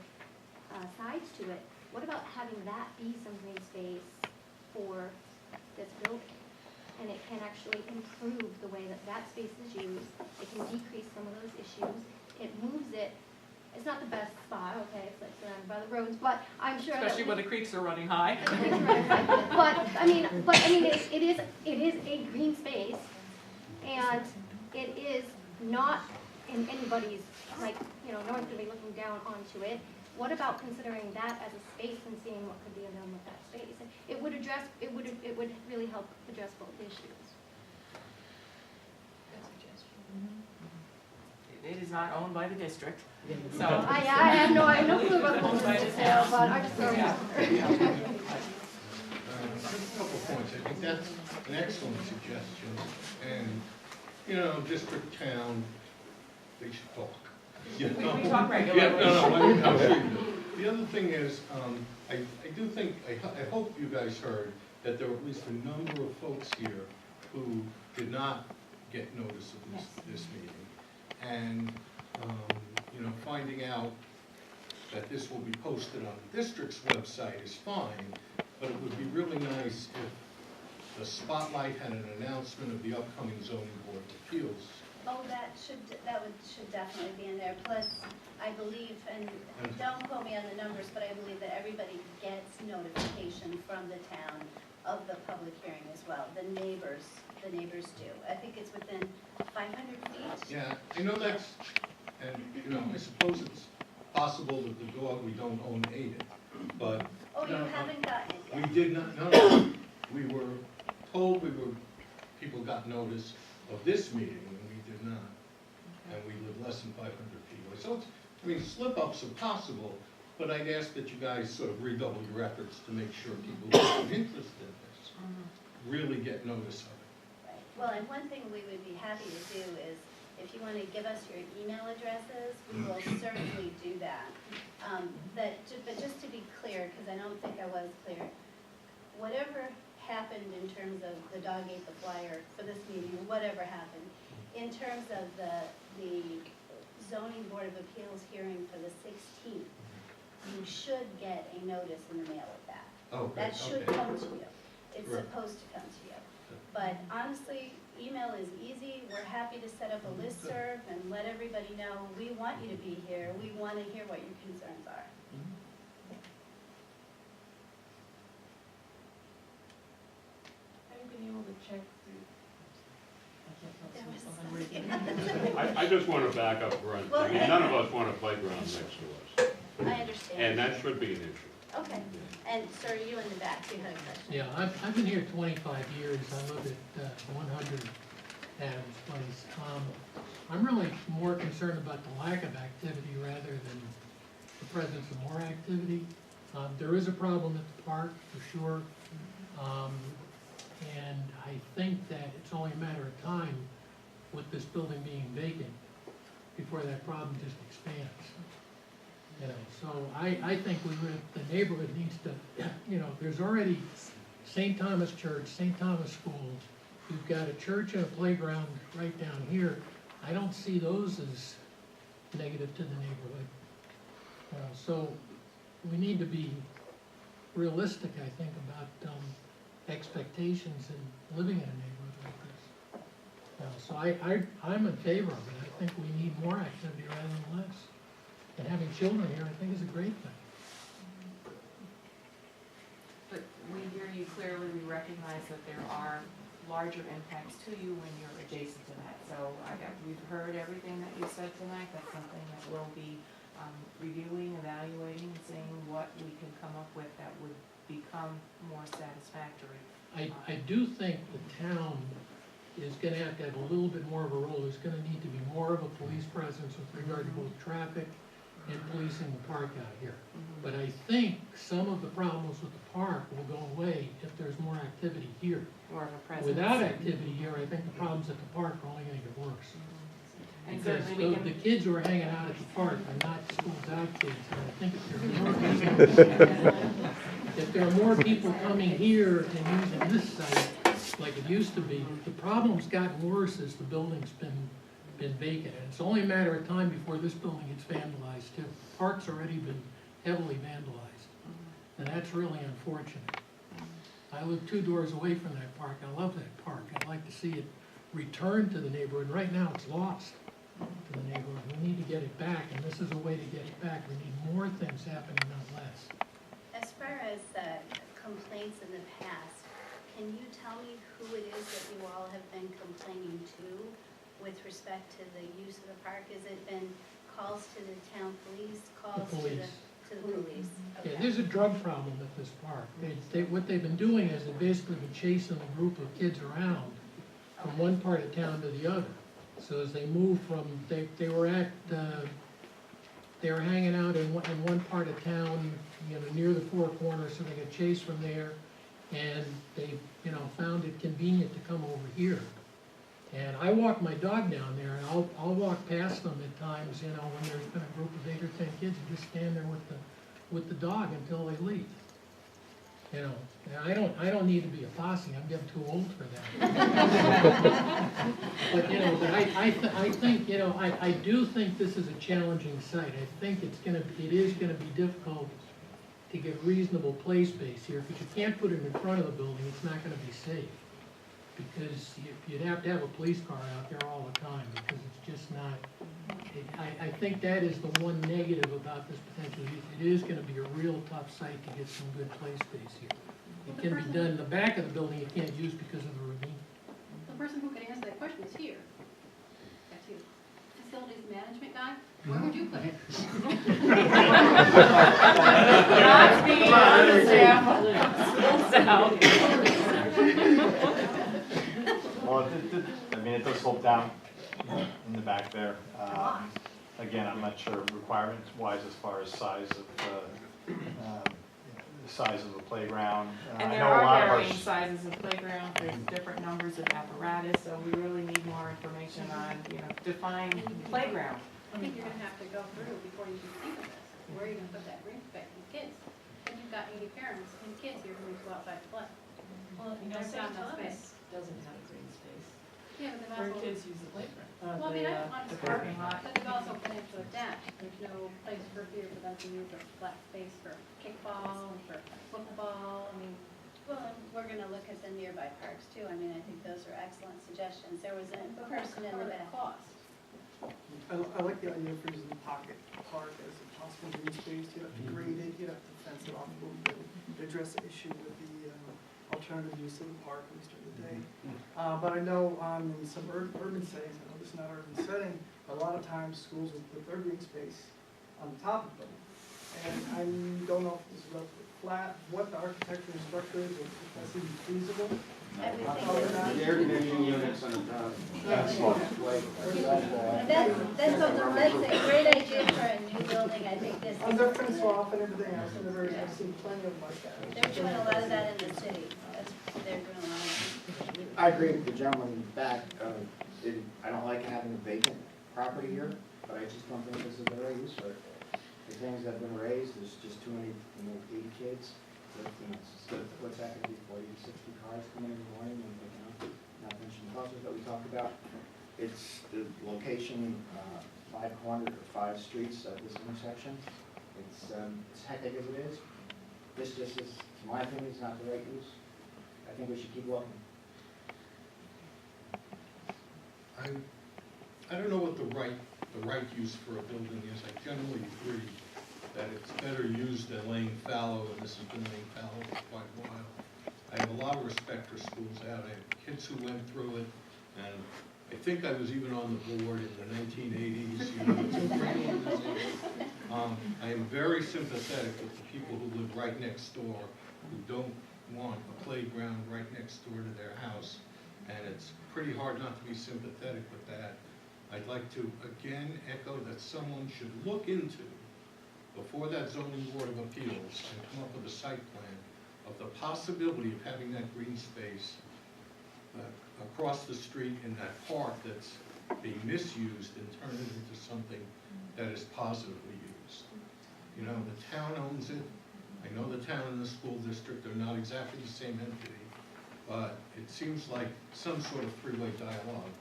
sides to it? What about having that be some green space for this building? And it can actually improve the way that that space is used. It can decrease some of those issues. It moves it. It's not the best spot, okay, it's like surrounded by the roads, but I'm sure that Especially when the creeks are running high. But I mean, it is a green space, and it is not in anybody's, like, you know, no one's gonna be looking down onto it. What about considering that as a space and seeing what could be done with that space? It would really help address both issues. It is not owned by the district, so. I have no clue about the detail, but I'm just throwing it out there. Just a couple of points. I think that's an excellent suggestion. And, you know, district, town, they should talk. You know? We talk regularly. Yeah, I'm sure you do. The other thing is, I do think, I hope you guys heard that there were at least a number of folks here who did not get notice of this meeting. And, you know, finding out that this will be posted on the district's website is fine, but it would be really nice if the Spotlight had an announcement of the upcoming zoning board of appeals. Oh, that should definitely be in there. Plus, I believe, and don't quote me on the numbers, but I believe that everybody gets notification from the town of the public hearing as well. The neighbors do. I think it's within 500 feet. Yeah, I know that's, and, you know, I suppose it's possible that the dog we don't own ate it, but. Oh, you haven't gotten it yet? We did not, no, we were told people got notice of this meeting, and we did not. And we live less than 500 feet away. So it's, I mean, slip-ups are possible, but I'd ask that you guys sort of redouble your efforts to make sure people who are interested in this really get notice of it. Right. Well, and one thing we would be happy to do is, if you want to give us your email addresses, we will certainly do that. But just to be clear, because I don't think I was clear, whatever happened in terms of the dog ate the flyer for this meeting, whatever happened, in terms of the zoning board of appeals hearing for the 16th, you should get a notice in the mail of that. Okay, That should okay. come to you. It's Right. supposed to come to you. But honestly, email is easy. We're happy to set up a listserv and let everybody know, we want you to be here. We want to hear what your concerns are. Have you been able to check through? I just want to back up Brent. I mean, none of us want a playground next to us. I understand. And that should be an issue. Okay. And sir, you in the back, you had a question. Yeah, I've been here 25 years. I live at 100 Adams Place. I'm really more concerned about the lack of activity rather than the presence of more activity. There is a problem at the park, for sure. And I think that it's only a matter of time with this building being vacant before that problem just expands. You know, so I think the neighborhood needs to, you know, there's already St. Thomas Church, St. Thomas School, we've got a church and a playground right down here. I don't see those as negative to the neighborhood. So we need to be realistic, I think, about expectations in living in a neighborhood like this. So I'm in favor of it. I think we need more activity rather than less. And having children here, I think, is a great thing. But we hear you clearly, we recognize that there are larger impacts to you when you're adjacent to that. So we've heard everything that you said tonight. That's something that we'll be reviewing, evaluating, and seeing what we can come up with that would become more satisfactory. I do think the town is gonna have to have a little bit more of a role. There's gonna need to be more of a police presence with regard to both traffic and policing the park out here. But I think some of the problems with the park will go away if there's more activity here. More of a presence. Without activity here, I think the problems at the park are only gonna get worse. And Because certainly we the can, kids who are hanging out at the park are not schooled out kids, and I think if there are more people coming here and using this site like it used to be, the problem's gotten worse as the building's been vacant. And it's only a matter of time before this building gets vandalized too. The park's already been heavily vandalized, and that's really unfortunate. I live 2 doors away from that park. I love that park. I'd like to see it return to the neighborhood. Right now, it's lost to the neighborhood. We need to get it back, and this is a way to get it back. We need more things happening, not less. As far as complaints in the past, can you tell me who it is that you all have been complaining to with respect to the use of the park? Has it been calls to the town police, calls to the police? Yeah, Okay. there's a drug problem at this park. What they've been doing is they've basically been chasing a group of kids around from one part of town to the other. So as they move from, they were hanging out in one part of town, near the Four Corners, so they got chased from there. And they, found it convenient to come over here. And I walk my dog down there, and I'll walk past them at times, when there's been a group of 8 or 10 kids, and just stand there with the dog until they leave. And I don't need to be a posse, I'm getting too old for that. But I think, I do think this is a challenging site. I think it is gonna be difficult to get reasonable play space here. If you can't put it in front of the building, it's not gonna be safe. Because you'd have to have a police car out there all the time, because it's just not, I think that is the one negative about this potential use. It is gonna be a real tough site to get some good play space here. It can be done in the back of the building, you can't use because of the ravine. The person who could answer that question is here. That's you. Facilities management guy, where would you put it? not being on the staff. Well, it does slope down in the back there. Again, I'm not sure requirements-wise as far as size of the playground. and I there know a lot are of our varying sizes of playground, there's different numbers of apparatus, so we really need more information on, define playground. I think you're gonna have to go through before you can think of this. Where are you gonna put that green space with kids? And you've got 80 parents and kids here who go outside to play. Well, There's St. not enough Thomas doesn't have a green space. Yeah, but Where they've also, kids use the playground. well, I mean, I don't want the to parking lot. but they've also been able to adapt. There's no place for here for them to use a flat space for kickball and for football. I mean, Well, we're gonna look at the nearby parks too. I mean, I think those are excellent suggestions. There was a person in the back. cost. I like the idea of using the pocket park as a possible green space. You have to grade it, you have to fence it off a little bit, to address the issue with the alternative use of the park, at least during the day. But I know in some urban settings, I know this is not urban setting, but a lot of times schools will put their green space on the top of them. And I don't know if this is relatively flat, what the architectural structure is, if that's even feasible. The air conditioning units on the top. That's a great idea for a new building. I think this And they're fenced off and everything else, and I've seen plenty of them like that. they're doing a lot of that in the city. They're doing a lot of it. I agree with the gentleman back. I don't like having a vacant property here, but I just don't think this is the right use for it. The things that have been raised, there's just too many, 80 kids. What's that gonna be, 40 to 60 cars coming in the morning and picking up, not mention the buses that we talked about. It's the location, 5 corners or 5 streets at this intersection. It's hectic as it is. This just is, in my opinion, is not the right use. I think we should keep looking. I don't know what the right use for a building is. I generally agree that it's better used than laying fallow, and this has been laying fallow for quite a while. I have a lot of respect for schools out. I have kids who went through it, and I think I was even on the board in the 1980s. You know, it's a great organization. I am very sympathetic with the people who live right next door, who don't want a playground right next door to their house, and it's pretty hard not to be sympathetic with that. I'd like to again echo that someone should look into, before that zoning board of appeals, and come up with a site plan of the possibility of having that green space across the street in that park that's being misused, and turn it into something that is positively used. You know, the town owns it. I know the town and the school district are not exactly the same entity, but it seems like some sort of three-way dialogue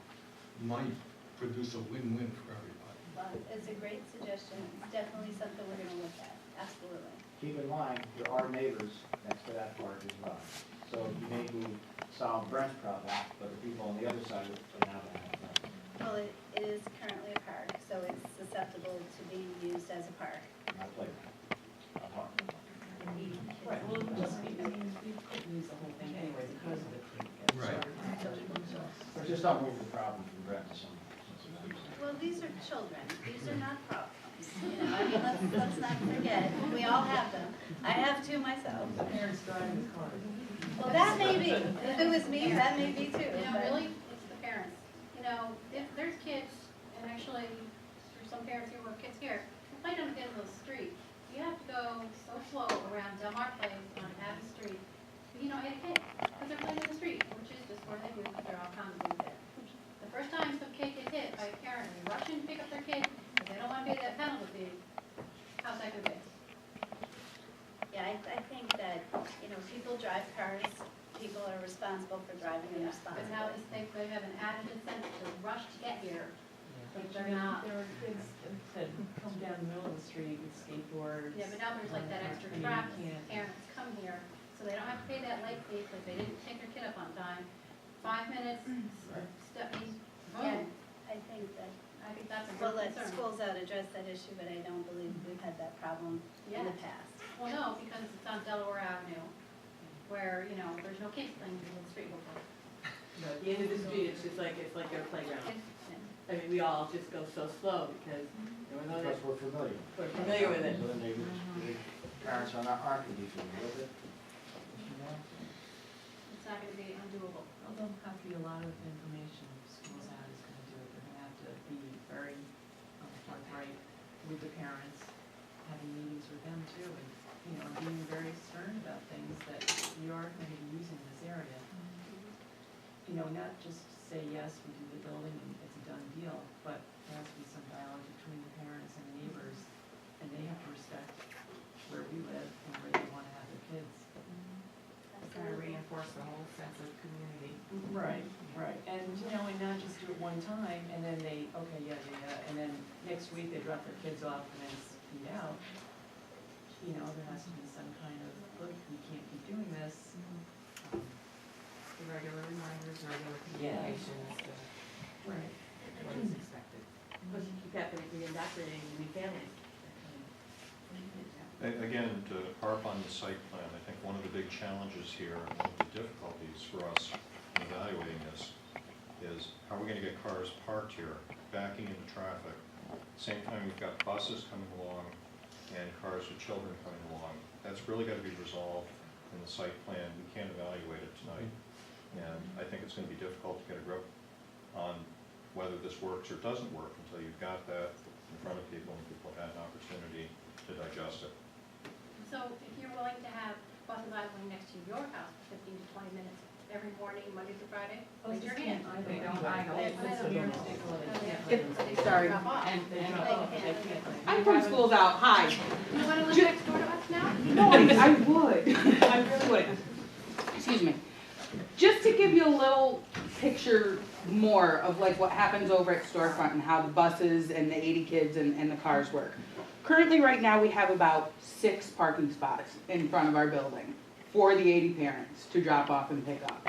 might produce a win-win for everybody. Well, it's a great suggestion. It's definitely something we're gonna look at, absolutely. Keep in mind, there are neighbors next to that park as well. So you may solve Brent's problem, but the people on the other side are now going to have a problem. Well, it is currently a park, so it's susceptible to being used as a park. Not a playground, a park. Right, well, just, I mean, we couldn't use the whole thing anyway because of the creek. Right. But just don't move the problem from Brent to someone. Well, these are children. These are not problems. You know, I mean, let's not forget, we all have them. I have two myself. The parents driving the car. Well, that may be. If it was me, that may be too. You know, but- really, it's the parents. You know, if there's kids, and actually, there's some parents here who have kids here, who play on the end of the street. You have to go so slow around Del Mar Place on Abbott Street, you know, at a kid, because they're playing in the street, which is just where they do, because there are all kinds of things there. The first time some kid gets hit by a parent, they rush in to pick up their kid, because they don't want to pay that penalty, how's that gonna be? Yeah, I think that, you know, people drive cars, people are responsible for driving and But how responsible. is they have an added incentive to rush to get here, but But they're not. there are kids that come down the middle of the street with skateboards. Yeah, but now there's like that extra I mean, you traffic, can't- parents come here, so they don't have to pay that late fee because they didn't take their kid up on time. 5 minutes, stepping, Yeah, boom, I think that, I think that's a we'll good let concern. schools out address that issue, but I don't believe we've had that problem in the Yes. past. Well, no, because it's on Delaware Avenue, where, you know, there's no kids playing in the street before. No, at the end of the street, it's like their playground. I mean, we all just go so slow because we're not, Because we're familiar. we're familiar with it. So then the parents are not, aren't going to be familiar with it. It's not gonna be undoable. Although there'll have to be a lot of information schools out is gonna do it, they're gonna have to be very forthright with the parents, having meetings with them too, and, you know, being very stern about things that we are gonna be using in this area. You know, not just say, yes, we do the building and it's a done deal, but there has to be some dialogue between the parents and the neighbors, and they have to respect where we live and where they wanna have their kids. Kind of reinforce the whole sense of community. Right, right, and, you know, and not just do it one time, and then they, okay, yeah, and then next week they drop their kids off and then it's beat out. You know, there has to be some kind of, look, we can't keep doing this. The regular reminders, regular Yeah. communications, Right. what is expected. Plus you keep happening, re-indoctrinating new families. Again, to harp on the site plan, I think one of the big challenges here, and one of the difficulties for us in evaluating this, is how are we gonna get cars parked here, backing into traffic? Same time, we've got buses coming along and cars with children coming along. That's really gotta be resolved in the site plan. We can't evaluate it tonight. And I think it's gonna be difficult to get a grip on whether this works or doesn't work until you've got that in front of people and people have had an opportunity to digest it. So if you're willing to have buses idling next to your house for 15 to 20 minutes, every morning, Monday through Friday? Oh, Raise your just hand. They don't, I know. It's It's a a weird mistake. Sorry. Drop off. I'm from Schools Out, hi. You wanna live next door to us now? No, I would, I really would. Excuse me. Just to give you a little picture more of like what happens over at Storefront and how the buses and the 80 kids and the cars work. Currently, right now, we have about 6 parking spots in front of our building for the 80 parents to drop off and pick up.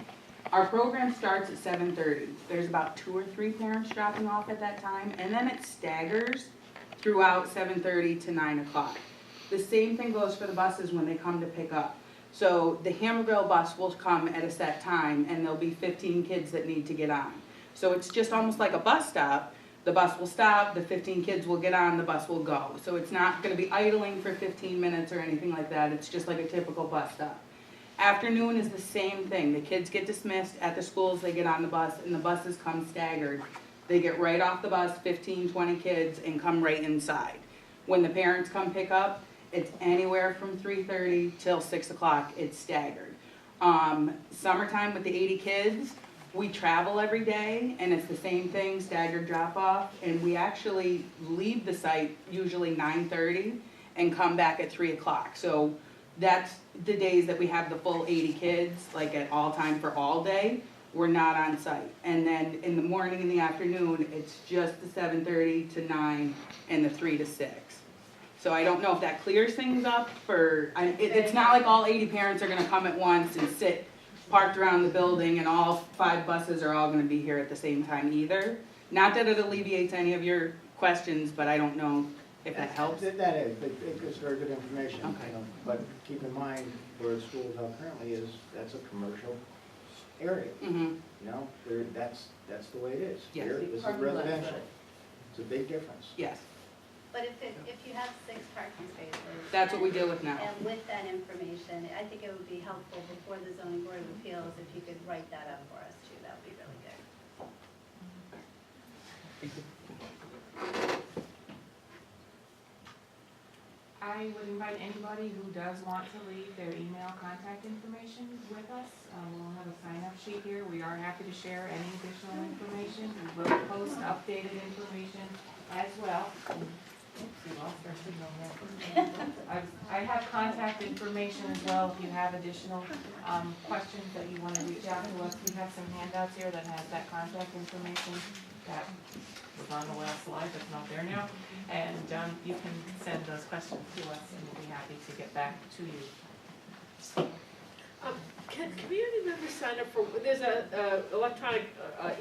Our program starts at 7:30. There's about 2 or 3 parents dropping off at that time, and then it staggers throughout 7:30 to 9 o'clock. The same thing goes for the buses when they come to pick up. So the Hammerville bus will come at a set time, and there'll be 15 kids that need to get on. So it's just almost like a bus stop. The bus will stop, the 15 kids will get on, the bus will go. So it's not gonna be idling for 15 minutes or anything like that. It's just like a typical bus stop. Afternoon is the same thing. The kids get dismissed at the schools, they get on the bus, and the buses come staggered. They get right off the bus, 15, 20 kids, and come right inside. When the parents come pick up, it's anywhere from 3:30 till 6 o'clock, it's staggered. Summertime with the 80 kids, we travel every day, and it's the same thing, staggered drop-off, and we actually leave the site usually 9:30 and come back at 3 o'clock. So that's the days that we have the full 80 kids, like at all time for all day, we're not on site. And then in the morning and the afternoon, it's just the 7:30 to 9 and the 3 to 6. So I don't know if that clears things up for, it's not like all 80 parents are gonna come at once and sit parked around the building and all 5 buses are all gonna be here at the same time either. Not that it alleviates any of your questions, but I don't know if that helps. That is, it's very good information. Okay. You know, but keep in mind, where the Schools Out currently is, that's a commercial area. Mm-hmm. You know, that's the way it is. Yes. Here, this is residential. It's a big difference. Yes, But if you have 6 parking spaces. that's what we deal with now. And with that information, I think it would be helpful before the zoning board of appeals, if you could write that up for us too, that would be really good. I would invite anybody who does want to leave their email contact information with us. We'll have a sign-up sheet here. We are happy to share any additional information. We will post updated information as well. Oops, we lost our signal there. I have contact information as well if you have additional questions that you want to reach out to us. We have some handouts here that has that contact information that was on the last slide, that's not there now. And you can send those questions to us and we'll be happy to get back to you. Can community members sign up for, there's a electronic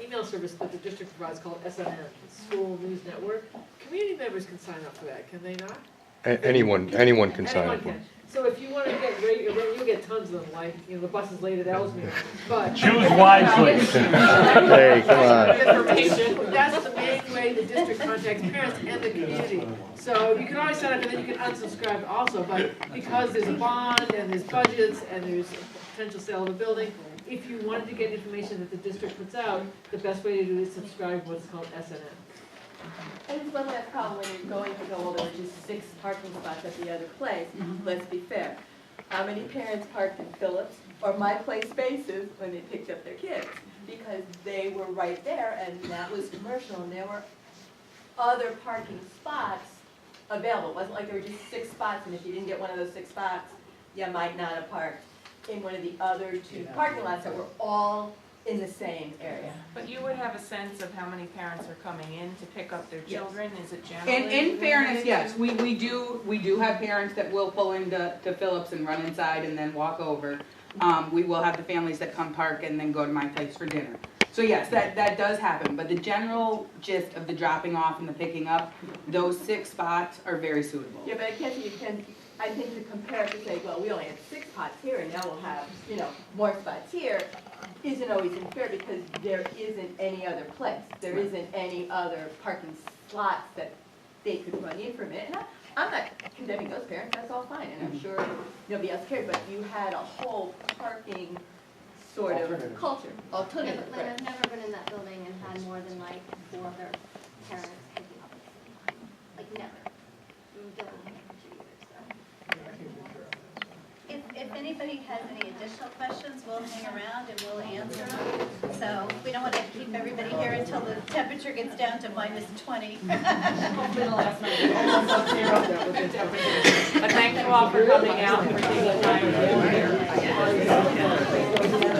email service that the district provides called SNN, School News Network. Community members can sign up for that, can they not? Anyone can sign up. Anyone can. So if you want to get radio, you'll get tons of them, like, the bus is late at Ellesmere, but. Choose wisely. Hey, come on. Information, that's the main way the district contacts parents and the community. So you can always sign up and then you can unsubscribe also, but because there's a bond and there's budgets and there's a potential sale of a building, if you wanted to get information that the district puts out, the best way to do it is subscribe to what's called SNN. And it's one last problem when you're going to go, well, there were just 6 parking spots at the other place. Let's be fair. How many parents parked in Phillips or My Place spaces when they picked up their kids? Because they were right there and that was commercial and there were other parking spots available. It wasn't like there were just 6 spots and if you didn't get one of those 6 spots, you might not have parked in one of the other 2 parking lots that were all in the same area. But you would have a sense of how many parents are coming in to pick up their children? Is it generally? In fairness, yes, we do have parents that will pull into Phillips and run inside and then walk over. We will have the families that come park and then go to My Place for dinner. So yes, that does happen, but the general gist of the dropping off and the picking up, those 6 spots are very suitable. Yeah, but I guess I think to compare to say, well, we only had 6 spots here and now we'll have, more spots here, isn't always unfair because there isn't any other place. There isn't any other parking slots that they could run in from it. And I'm not condemning those parents, that's all fine, and I'm sure nobody else cared, but you had a whole parking sort of culture, Yeah, alternative. but Lynn, I've never been in that building and had more than like 4 other parents picking up at the same time. Like, never. Dylan, I haven't you either, so. If anybody has any additional questions, we'll hang around and we'll answer them. So we don't want to keep everybody here until the temperature gets down to -20. Hopefully the last night, almost up zero. But thank you all for coming out and for taking time to be here.